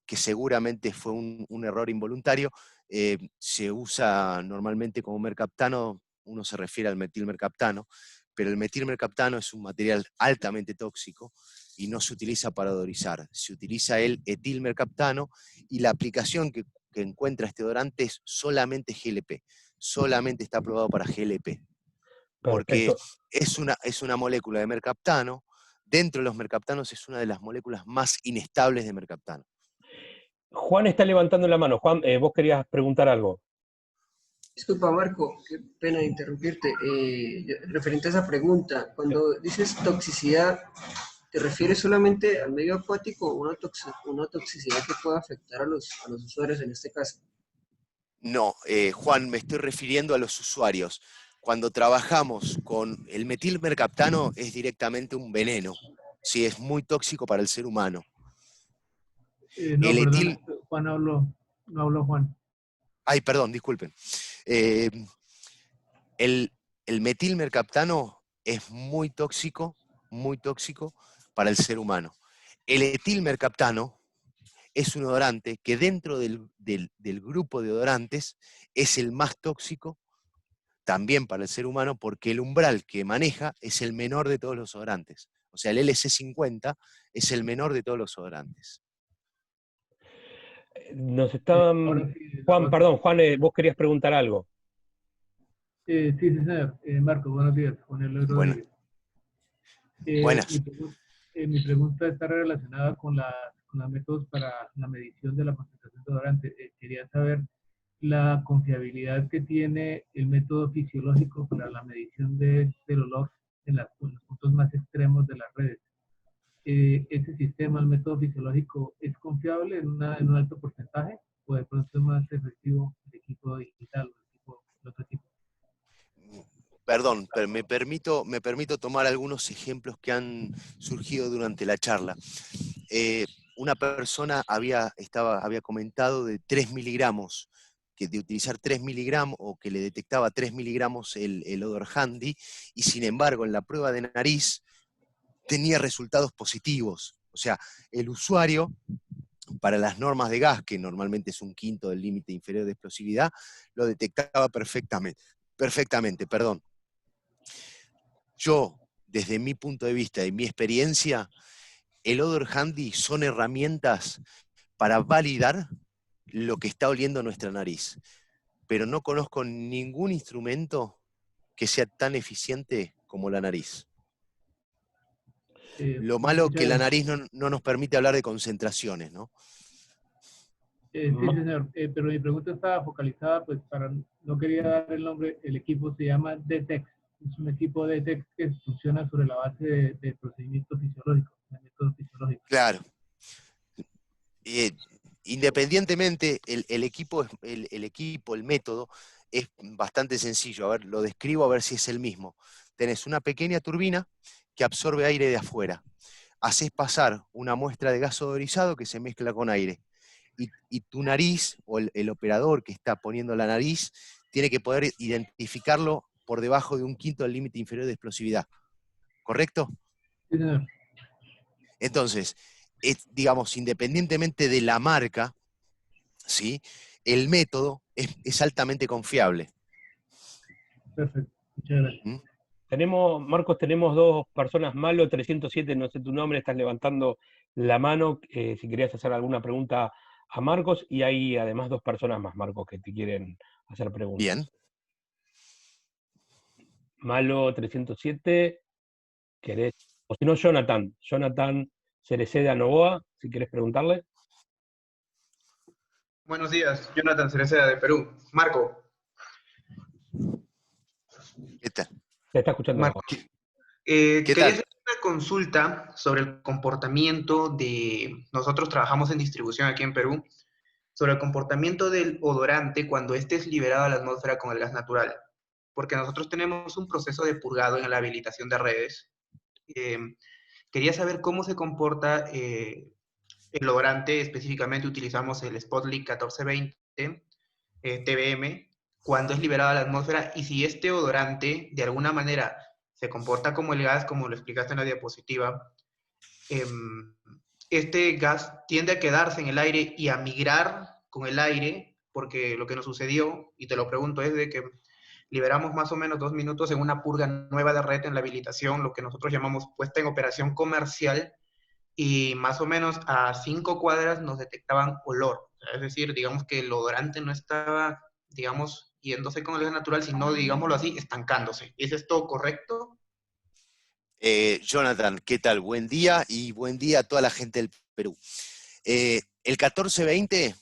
que seguramente fue un error involuntario. Se usa normalmente como mercaptano, uno se refiere al metilmercaptano, pero el metilmercaptano es un material altamente tóxico y no se utiliza para odorizar. Se utiliza el etilmercaptano y la aplicación que encuentra este odorante es solamente GLP. Solamente está aprobado para GLP. Porque es una molécula de mercaptano. Dentro de los mercaptanos es una de las moléculas más inestables de mercaptano. Juan está levantando la mano. Juan, vos querías preguntar algo. Disculpa, Marco, qué pena interrumpirte. Referente a esa pregunta, cuando dices toxicidad, ¿te refieres solamente al medio acuático o una toxicidad que pueda afectar a los usuarios en este caso? No, Juan, me estoy refiriendo a los usuarios. Cuando trabajamos con el metilmercaptano es directamente un veneno. Sí, es muy tóxico para el ser humano. Perdón, Juan no habló Juan. Ay, perdón, disculpen. El metilmercaptano es muy tóxico para el ser humano. El etilmercaptano es un odorante que dentro del grupo de odorantes es el más tóxico también para el ser humano, porque el umbral que maneja es el menor de todos los odorantes. O sea, el LC50 es el menor de todos los odorantes. Nos estaban... Juan, vos querías preguntar algo. Sí, señor. Marco, buenos días. Juan Rodríguez. Buenas. Mi pregunta está relacionada con los métodos para la medición de la concentración de odorante. Quería saber la confiabilidad que tiene el método fisiológico para la medición del olor en los puntos más extremos de las redes. ¿Ese sistema, el método fisiológico, es confiable en un alto porcentaje o de pronto es más efectivo el equipo digital o el otro tipo? Perdón, pero me permito tomar algunos ejemplos que han surgido durante la charla. Una persona había comentado de 3 miligramos, que de utilizar 3 miligramos o que le detectaba 3 miligramos el odor handy, y sin embargo en la prueba de nariz tenía resultados positivos. O sea, el usuario, para las normas de gas, que normalmente es 1/5 del límite inferior de explosividad, lo detectaba perfectamente. Yo, desde mi punto de vista y mi experiencia, el odor handy son herramientas para validar lo que está oliendo nuestra nariz. Pero no conozco ningún instrumento que sea tan eficiente como la nariz. Lo malo es que la nariz no nos permite hablar de concentraciones, ¿no? Sí, señor, pero mi pregunta estaba focalizada, pues no quería dar el nombre, el equipo se llama DETEX, es un equipo DETEX que funciona sobre la base de procedimientos fisiológicos, de métodos fisiológicos. Claro. Independientemente, el equipo, el método, es bastante sencillo. A ver, lo describo a ver si es el mismo. Tenés una pequeña turbina que absorbe aire de afuera. Haces pasar una muestra de gas odorizado que se mezcla con aire. Y tu nariz, o el operador que está poniendo la nariz, tiene que poder identificarlo por debajo de 1/5 del límite inferior de explosividad. ¿Correcto? Sí, señor. Entonces, digamos, independientemente de la marca, ¿sí?, el método es altamente confiable. Perfecto, muchas gracias. Marcos, tenemos dos personas. Malo 307, no sé tu nombre, estás levantando la mano. Si querías hacer alguna pregunta a Marcos, y hay además 2 personas más, Marcos, que te quieren hacer preguntas. Bien. Malo 307, ¿querés? O si no, Jonathan Cereceda Novoa, si querés preguntarle. Buenos días, Jonathan Cereceda de Perú. Marco. ¿Qué tal? Te está escuchando. Marco. Quería hacer una consulta sobre el comportamiento de... Nosotros trabajamos en distribución aquí en Perú, sobre el comportamiento del odorante cuando éste es liberado a la atmósfera con el gas natural. Porque nosotros tenemos un proceso de purgado en la habilitación de redes. Quería saber cómo se comporta el odorante, específicamente utilizamos el Spotlight 1420 TBM, cuando es liberado a la atmósfera, y si este odorante de alguna manera se comporta como el gas, como lo explicaste en la diapositiva, este gas tiende a quedarse en el aire y a migrar con el aire, porque lo que nos sucedió, y te lo pregunto, es de que liberamos más o menos 2 minutos en una purga nueva de red en la habilitación, lo que nosotros llamamos puesta en operación comercial, y más o menos a 5 cuadras nos detectaban olor. Es decir, digamos que el odorante no estaba, digamos, yéndose con el gas natural, sino, digámoslo así, estancándose. ¿Es esto correcto? Jonathan, ¿qué tal? Buen día y buen día a toda la gente del Perú. El 1420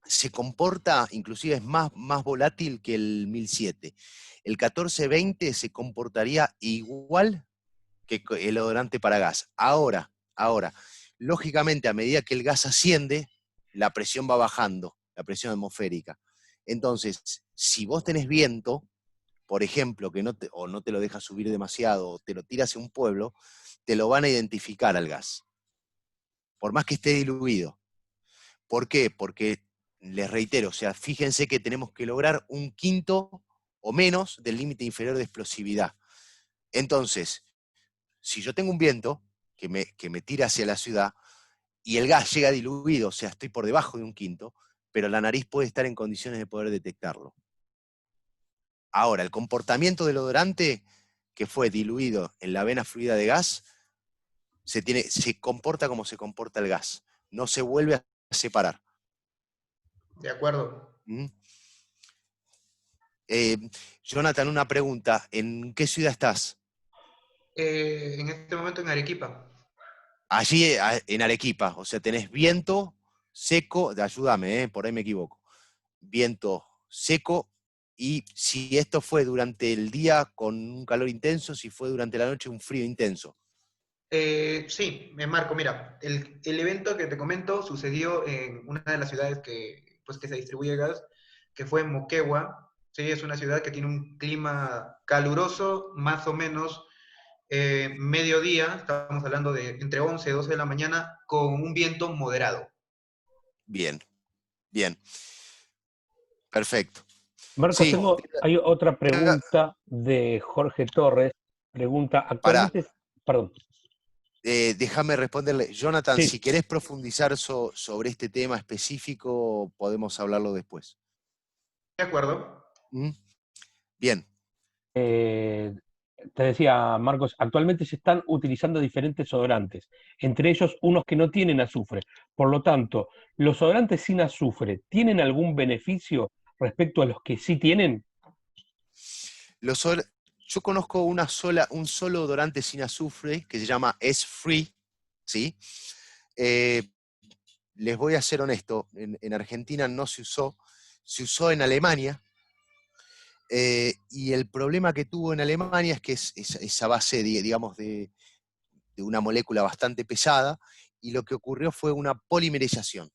se comporta, inclusive es más volátil que el 1007. El 1420 se comportaría igual que el odorante para gas. Ahora, lógicamente, a medida que el gas asciende, la presión va bajando, la presión atmosférica. Entonces, si vos tenés viento, por ejemplo, que no te lo dejas subir demasiado, o te lo tiras hacia un pueblo, te lo van a identificar al gas, por más que esté diluido. ¿Por qué? Porque, les reitero, o sea, fíjense que tenemos que lograr 1/5 o menos del límite inferior de explosividad. Entonces, si yo tengo un viento que me tira hacia la ciudad, y el gas llega diluido, o sea, estoy por debajo de 1/5, pero la nariz puede estar en condiciones de poder detectarlo. Ahora, el comportamiento del odorante que fue diluido en la vena fluida de gas se comporta como se comporta el gas. No se vuelve a separar. De acuerdo. Jonathan, una pregunta. ¿En qué ciudad estás? En este momento en Arequipa. Allí en Arequipa, o sea, tenés viento seco, ayúdame, por ahí me equivoco. Viento seco. Y si esto fue durante el día con un calor intenso, si fue durante la noche un frío intenso. Sí, Marco, mira, el evento que te comento sucedió en una de las ciudades que se distribuye gas, que fue en Moquegua. Sí, es una ciudad que tiene un clima caluroso, más o menos mediodía, estamos hablando de entre 11 y 12 de la mañana, con un viento moderado. Bien, bien. Perfecto. Marcos, sí. Hay otra pregunta de Jorge Torres. Pregunta, actualmente... Perdón. Déjame responderle. Jonathan, sí. Si querés profundizar sobre este tema específico, podemos hablarlo después. De acuerdo. Bien. Te decía, Marcos, actualmente se están utilizando diferentes odorantes, entre ellos unos que no tienen azufre. Por lo tanto, ¿los odorantes sin azufre tienen algún beneficio respecto a los que sí tienen? Yo conozco un solo odorante sin azufre que se llama S-Free, ¿sí? Les voy a ser honesto, en Argentina no se usó, se usó en Alemania, y el problema que tuvo en Alemania es que es a base, digamos, de una molécula bastante pesada, y lo que ocurrió fue una polimerización.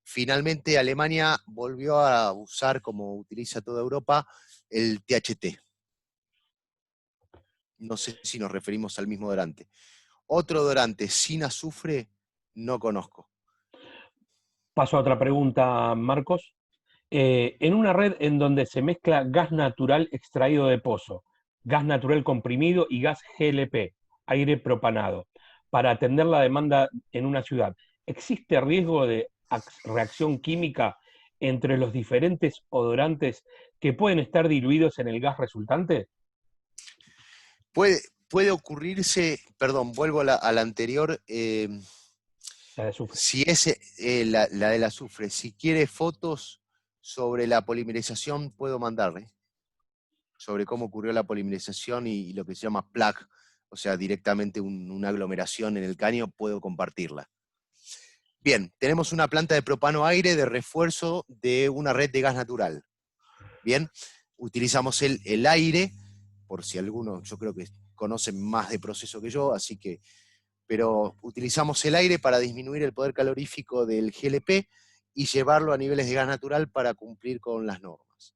Finalmente Alemania volvió a usar, como utiliza toda Europa, el THT. No sé si nos referimos al mismo odorante. Otro odorante sin azufre no conozco. Paso a otra pregunta, Marcos. En una red en donde se mezcla gas natural extraído de pozo, gas natural comprimido y gas GLP, aire propanado, para atender la demanda en una ciudad, ¿existe riesgo de reacción química entre los diferentes odorantes que pueden estar diluidos en el gas resultante? Puede ocurrirse, perdón, vuelvo a la anterior, La de azufre. Si es la del azufre, si quiere fotos sobre la polimerización, puedo mandarle. Sobre cómo ocurrió la polimerización y lo que se llama plaque, o sea, directamente una aglomeración en el caño, puedo compartirla. Bien, tenemos una planta de propano-aire de refuerzo de una red de gas natural. Bien, utilizamos el aire, por si alguno, yo creo que conocen más de proceso que yo, así que, pero utilizamos el aire para disminuir el poder calorífico del GLP y llevarlo a niveles de gas natural para cumplir con las normas.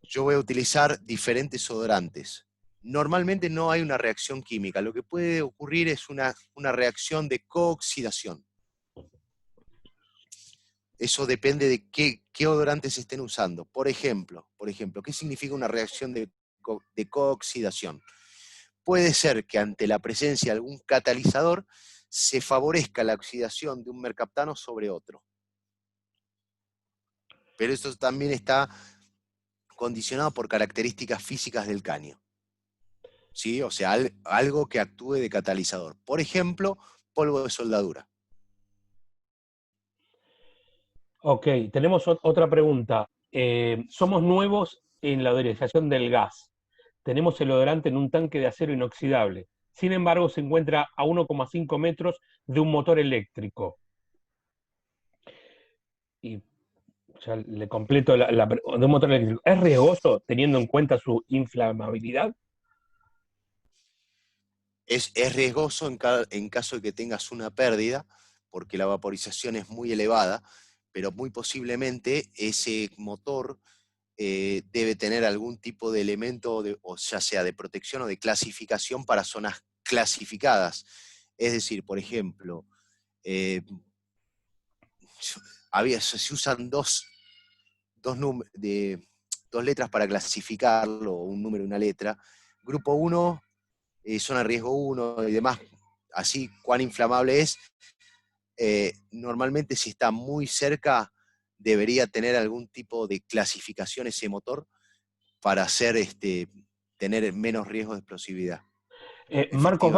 Yo voy a utilizar diferentes odorantes. Normalmente no hay una reacción química, lo que puede ocurrir es una reacción de cooxidación. Eso depende de qué odorantes estén usando. Por ejemplo, ¿qué significa una reacción de cooxidación? Puede ser que ante la presencia de algún catalizador se favorezca la oxidación de un mercaptano sobre otro. Pero eso también está condicionado por características físicas del caño. ¿Sí? O sea, algo que actúe de catalizador. Por ejemplo, polvo de soldadura. Ok, tenemos otra pregunta. Somos nuevos en la odorización del gas. Tenemos el odorante en un tanque de acero inoxidable. Sin embargo, se encuentra a 1,5 metros de un motor eléctrico. Y ya le completo de un motor eléctrico. ¿Es riesgoso teniendo en cuenta su inflamabilidad? Es riesgoso en caso de que tengas una pérdida, porque la vaporización es muy elevada, pero muy posiblemente ese motor debe tener algún tipo de elemento, o ya sea de protección o de clasificación para zonas clasificadas. Es decir, por ejemplo, se usan dos letras para clasificarlo, un número y una letra. Grupo 1, zona riesgo 1 y demás, así cuán inflamable es. Normalmente si está muy cerca debería tener algún tipo de clasificación ese motor para hacer tener menos riesgo de explosividad. Marcos,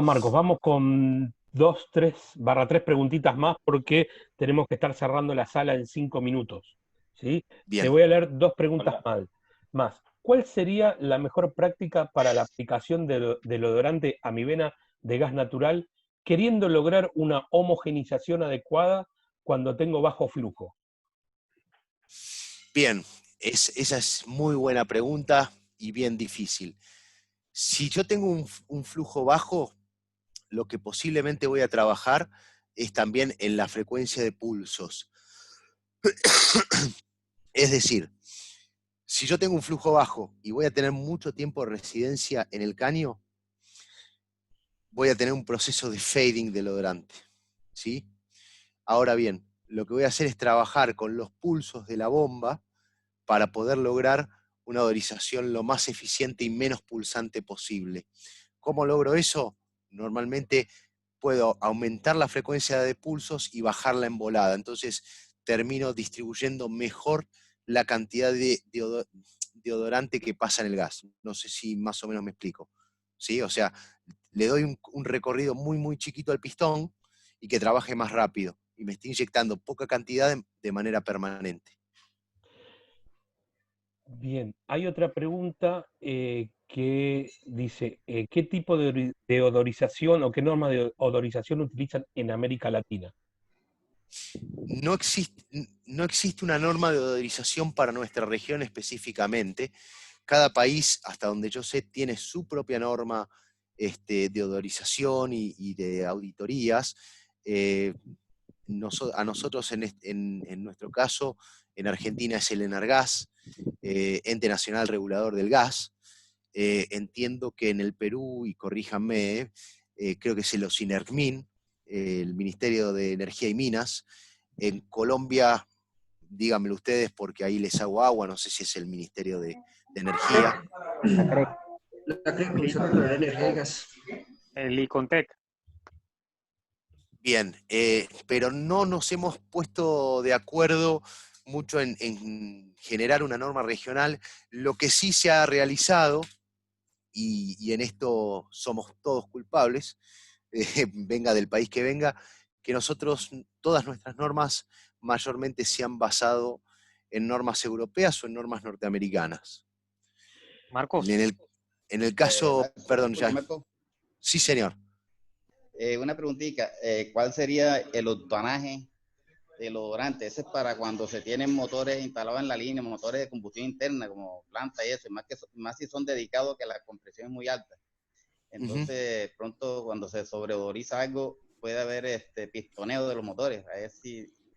Marcos, vamos con 2-3 preguntitas más porque tenemos que estar cerrando la sala en 5 minutos. ¿Sí? Te voy a leer 2 preguntas más. ¿Cuál sería la mejor práctica para la aplicación del odorante Amivena de gas natural, queriendo lograr una homogenización adecuada cuando tengo bajo flujo? Bien, esa es muy buena pregunta y bien difícil. Si yo tengo un flujo bajo, lo que posiblemente voy a trabajar es también en la frecuencia de pulsos. Es decir, si yo tengo un flujo bajo y voy a tener mucho tiempo de residencia en el caño, voy a tener un proceso de fading del odorante, ¿sí? Ahora bien, lo que voy a hacer es trabajar con los pulsos de la bomba para poder lograr una odorización lo más eficiente y menos pulsante posible. ¿Cómo logro eso? Normalmente puedo aumentar la frecuencia de pulsos y bajarla en volada. Entonces termino distribuyendo mejor la cantidad de odorante que pasa en el gas. No sé si más o menos me explico. ¿Sí? O sea, le doy un recorrido muy, muy chiquito al pistón y que trabaje más rápido. Y me estoy inyectando poca cantidad de manera permanente. Bien, hay otra pregunta que dice, ¿qué tipo de odorización o qué normas de odorización utilizan en América Latina? No existe una norma de odorización para nuestra región específicamente. Cada país, hasta donde yo sé, tiene su propia norma de odorización y de auditorías. A nosotros, en nuestro caso, en Argentina es el ENARGAS, Ente Nacional Regulador del Gas. Entiendo que en el Perú, y corríjanme, creo que es el OSINERMIN, el Ministerio de Energía y Minas. En Colombia, díganmelo ustedes porque ahí les hago agua, no sé si es el Ministerio de Energía. La Comisión Nacional de Energía y Gas. El ICONTEC. Bien, pero no nos hemos puesto de acuerdo mucho en generar una norma regional. Lo que sí se ha realizado, y en esto somos todos culpables, venga del país que venga, que nosotros, todas nuestras normas mayormente se han basado en normas europeas o en normas norteamericanas. Marcos. En el caso, perdón, ya. Marco? Sí, señor. Una preguntita, ¿cuál sería el octanaje del odorante? Ese es para cuando se tienen motores instalados en la línea, motores de combustión interna, como planta y eso, más si son dedicados a que la compresión es muy alta. Entonces, pronto cuando se sobreodoriza algo, puede haber pistoneo de los motores. A ver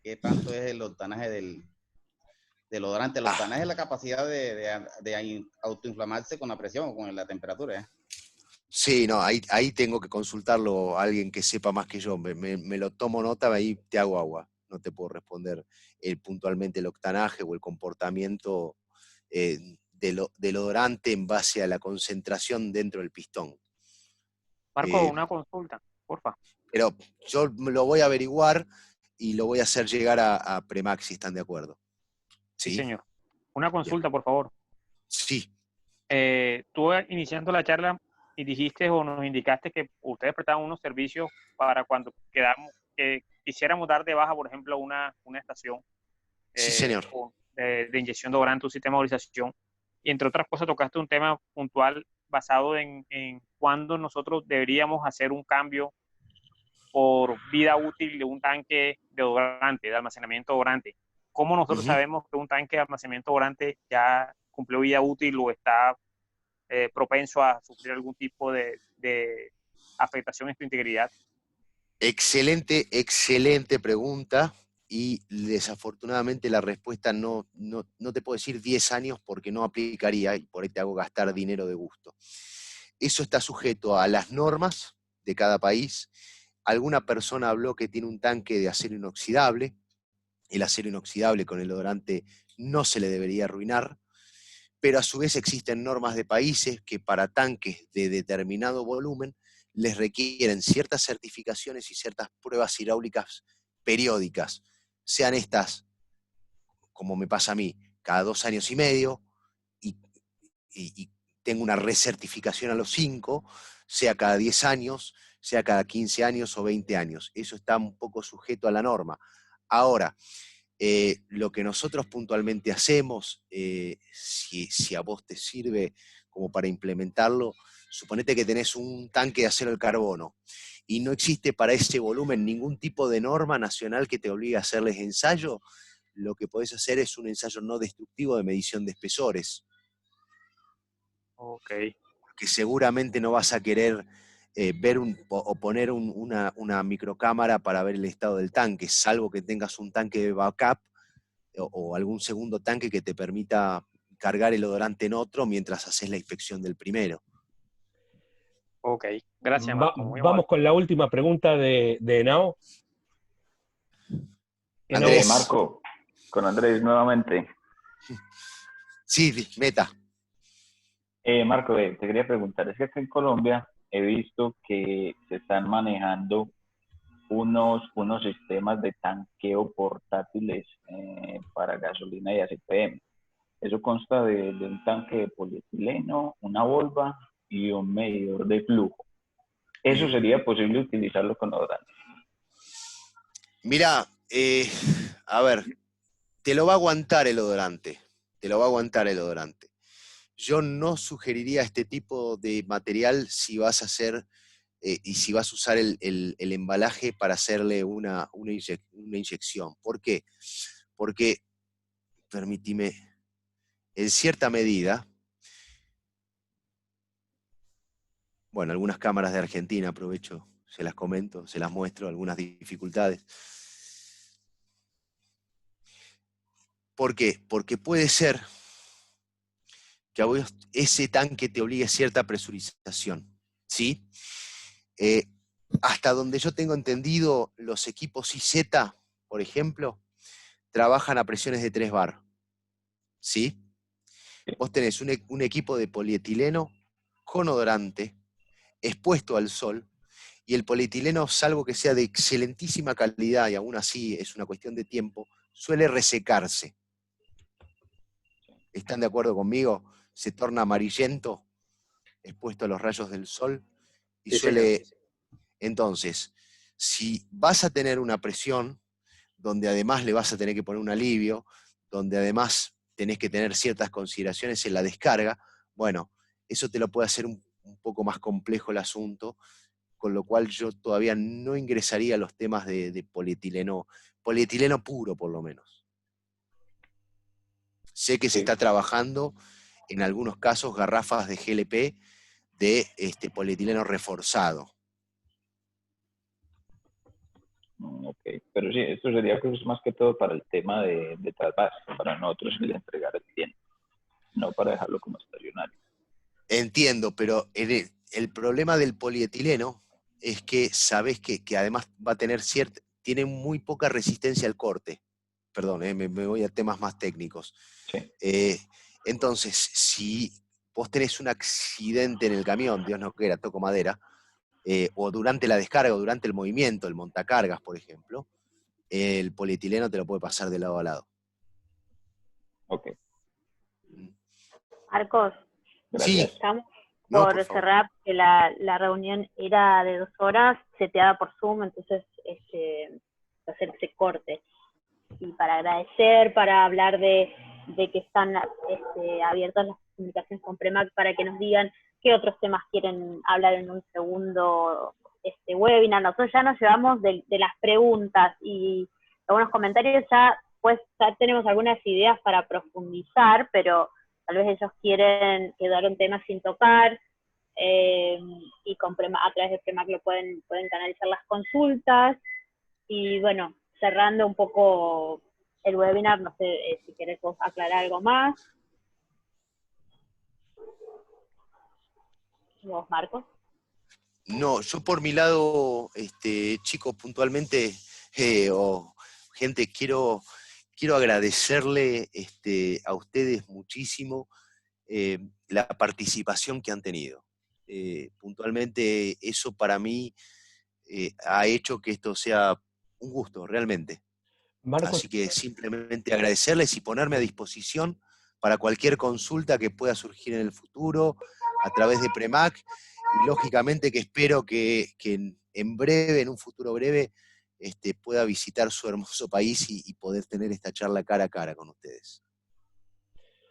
qué tanto es el octanaje del odorante. El octanaje es la capacidad de autoinflamarse con la presión o con la temperatura, ¿eh? Sí, no, ahí tengo que consultarlo a alguien que sepa más que yo. Me lo tomo nota, ahí te hago agua. No te puedo responder puntualmente el octanaje o el comportamiento del odorante en base a la concentración dentro del pistón. Marco, una consulta, porfa. Pero yo lo voy a averiguar y lo voy a hacer llegar a Premax si están de acuerdo. Sí, señor. Una consulta, por favor. Sí. Tú iniciando la charla y dijiste o nos indicaste que ustedes prestaban unos servicios para cuando quisiéramos dar de baja, por ejemplo, una estación sí, señor. de inyección de odorante, un sistema de odorización. Y entre otras cosas tocaste un tema puntual basado en cuándo nosotros deberíamos hacer un cambio por vida útil de un tanque de odorante, de almacenamiento de odorante. ¿Cómo nosotros sabemos que un tanque de almacenamiento de odorante ya cumplió vida útil o está propenso a sufrir algún tipo de afectación en su integridad? Excelente pregunta, y desafortunadamente la respuesta no te puedo decir 10 años porque no aplicaría y por ahí te hago gastar dinero de gusto. Eso está sujeto a las normas de cada país. Alguna persona habló que tiene un tanque de acero inoxidable. El acero inoxidable con el odorante no se le debería arruinar, pero a su vez existen normas de países que para tanques de determinado volumen les requieren ciertas certificaciones y ciertas pruebas hidráulicas periódicas, sean estas, como me pasa a mí, cada 2 años y medio, y tengo una recertificación a los 5, sea cada 10 años, sea cada 15 años o 20 años. Eso está un poco sujeto a la norma. Ahora, lo que nosotros puntualmente hacemos, si a vos te sirve como para implementarlo, suponete que tenés un tanque de acero al carbono y no existe para ese volumen ningún tipo de norma nacional que te obligue a hacerles ensayo, lo que podés hacer es un ensayo no destructivo de medición de espesores. Ok. Que seguramente no vas a querer ver o poner una microcámara para ver el estado del tanque, salvo que tengas un tanque de backup o algún segundo tanque que te permita cargar el odorante en otro mientras haces la inspección del primero. Ok, gracias, Marco. Vamos con la última pregunta de Henao. Andrés. Marco, con Andrés nuevamente. Sí, Meta. Marco, te quería preguntar, es que acá en Colombia he visto que se están manejando unos sistemas de tanqueo portátiles para gasolina y ACPM. Eso consta de un tanque de polietileno, una bomba y un medidor de flujo. ¿Eso sería posible utilizarlo con odorante? Mira, a ver, te lo va a aguantar el odorante. Yo no sugeriría este tipo de material si vas a hacer y si vas a usar el embalaje para hacerle una inyección. ¿Por qué? Porque, permíteme, en cierta medida, bueno, algunas cámaras de Argentina, aprovecho, se las comento, se las muestro, algunas dificultades. ¿Por qué? Porque puede ser que a vos ese tanque te obligue a cierta presurización, ¿sí? Hasta donde yo tengo entendido, los equipos IZ, por ejemplo, trabajan a presiones de 3 bar, ¿sí? Vos tenés un equipo de polietileno con odorante, expuesto al sol, y el polietileno, salvo que sea de excelentísima calidad, y aún así es una cuestión de tiempo, suele resecarse. ¿Están de acuerdo conmigo? Se torna amarillento, expuesto a los rayos del sol, y sí, suele... señor. Entonces, Si vas a tener una presión, donde además le vas a tener que poner un alivio, donde además tenés que tener ciertas consideraciones en la descarga, bueno, eso te lo puede hacer un poco más complejo el asunto, con lo cual yo todavía no ingresaría a los temas de polietileno puro por lo menos. Sé que se está trabajando en algunos casos garrafas de GLP de polietileno reforzado. Ok, pero sí, esto sería pues, más que todo para el tema de trasvase, para nosotros el entregar el cliente, no para dejarlo como estacionario. Entiendo, pero el problema del polietileno es que sabes que además va a tener tiene muy poca resistencia al corte. Perdón, me voy a temas más técnicos. Sí. Entonces, si vos tenés un accidente en el camión, Dios no quiera, toco madera, o durante la descarga o durante el movimiento, el montacargas, por ejemplo, el polietileno te lo puede pasar de lado a lado. Ok. Marcos, sí. Estamos por cerrar, porque la reunión era de 2 horas, seteada por Zoom, entonces va a ser ese corte. Y para agradecer, para hablar de que están abiertas las comunicaciones con Premac para que nos digan qué otros temas quieren hablar en un segundo webinar. Nosotros ya nos llevamos de las preguntas y algunos comentarios, ya tenemos algunas ideas para profundizar, pero tal vez ellos quieren quedar un tema sin tocar, y con a través de Premac lo pueden canalizar las consultas. Y bueno, cerrando un poco el webinar, no sé si querés vos aclarar algo más. ¿Vos, Marcos? No, yo por mi lado, chicos, puntualmente, o gente, quiero agradecerle a ustedes muchísimo la participación que han tenido. Puntualmente, eso para mí ha hecho que esto sea un gusto, realmente. Marcos, así que simplemente agradecerles y ponerme a disposición para cualquier consulta que pueda surgir en el futuro a través de Premac, y lógicamente que espero que en breve, en un futuro breve, pueda visitar su hermoso país y poder tener esta charla cara a cara con ustedes.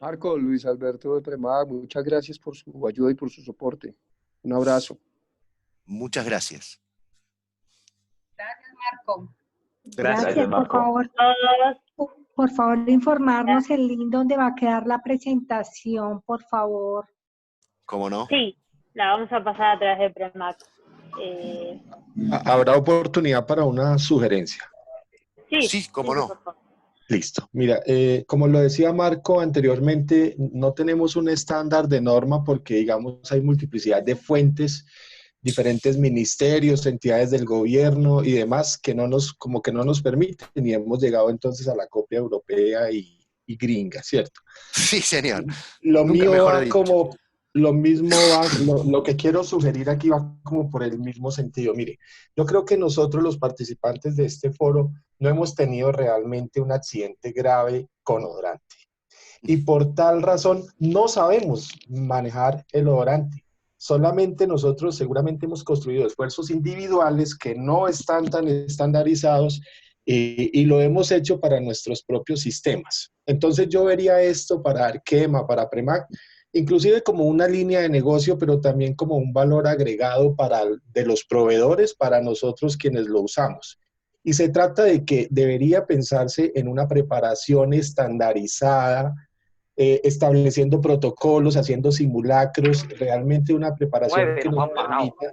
Marco, Luis Alberto de Premac, muchas gracias por su ayuda y por su soporte. Un abrazo. Muchas gracias. Gracias, Marco. Gracias, Marco. Por favor, informarnos el link donde va a quedar la presentación, por favor. ¿Cómo no? Sí, la vamos a pasar a través de Premac. ¿Habrá oportunidad para una sugerencia? Sí, cómo no. Listo. Mira, como lo decía Marco anteriormente, no tenemos un estándar de norma porque, digamos, hay multiplicidad de fuentes, diferentes ministerios, entidades del gobierno y demás que no nos permiten, y hemos llegado entonces a la copia europea y gringa, ¿cierto? Sí, señor. Lo Nunca mío mejor va dicho. como, lo mismo va, lo que quiero sugerir aquí va como por el mismo sentido. Mire, yo creo que nosotros los participantes de este foro no hemos tenido realmente un accidente grave con odorante. Y por tal razón no sabemos manejar el odorante. Solamente nosotros seguramente hemos construido esfuerzos individuales que no están tan estandarizados y lo hemos hecho para nuestros propios sistemas. Entonces yo vería esto para Arkema, para Premac, inclusive como una línea de negocio, pero también como un valor agregado de los proveedores para nosotros quienes lo usamos. Y se trata de que debería pensarse en una preparación estandarizada, estableciendo protocolos, haciendo simulacros, realmente una preparación que nos permita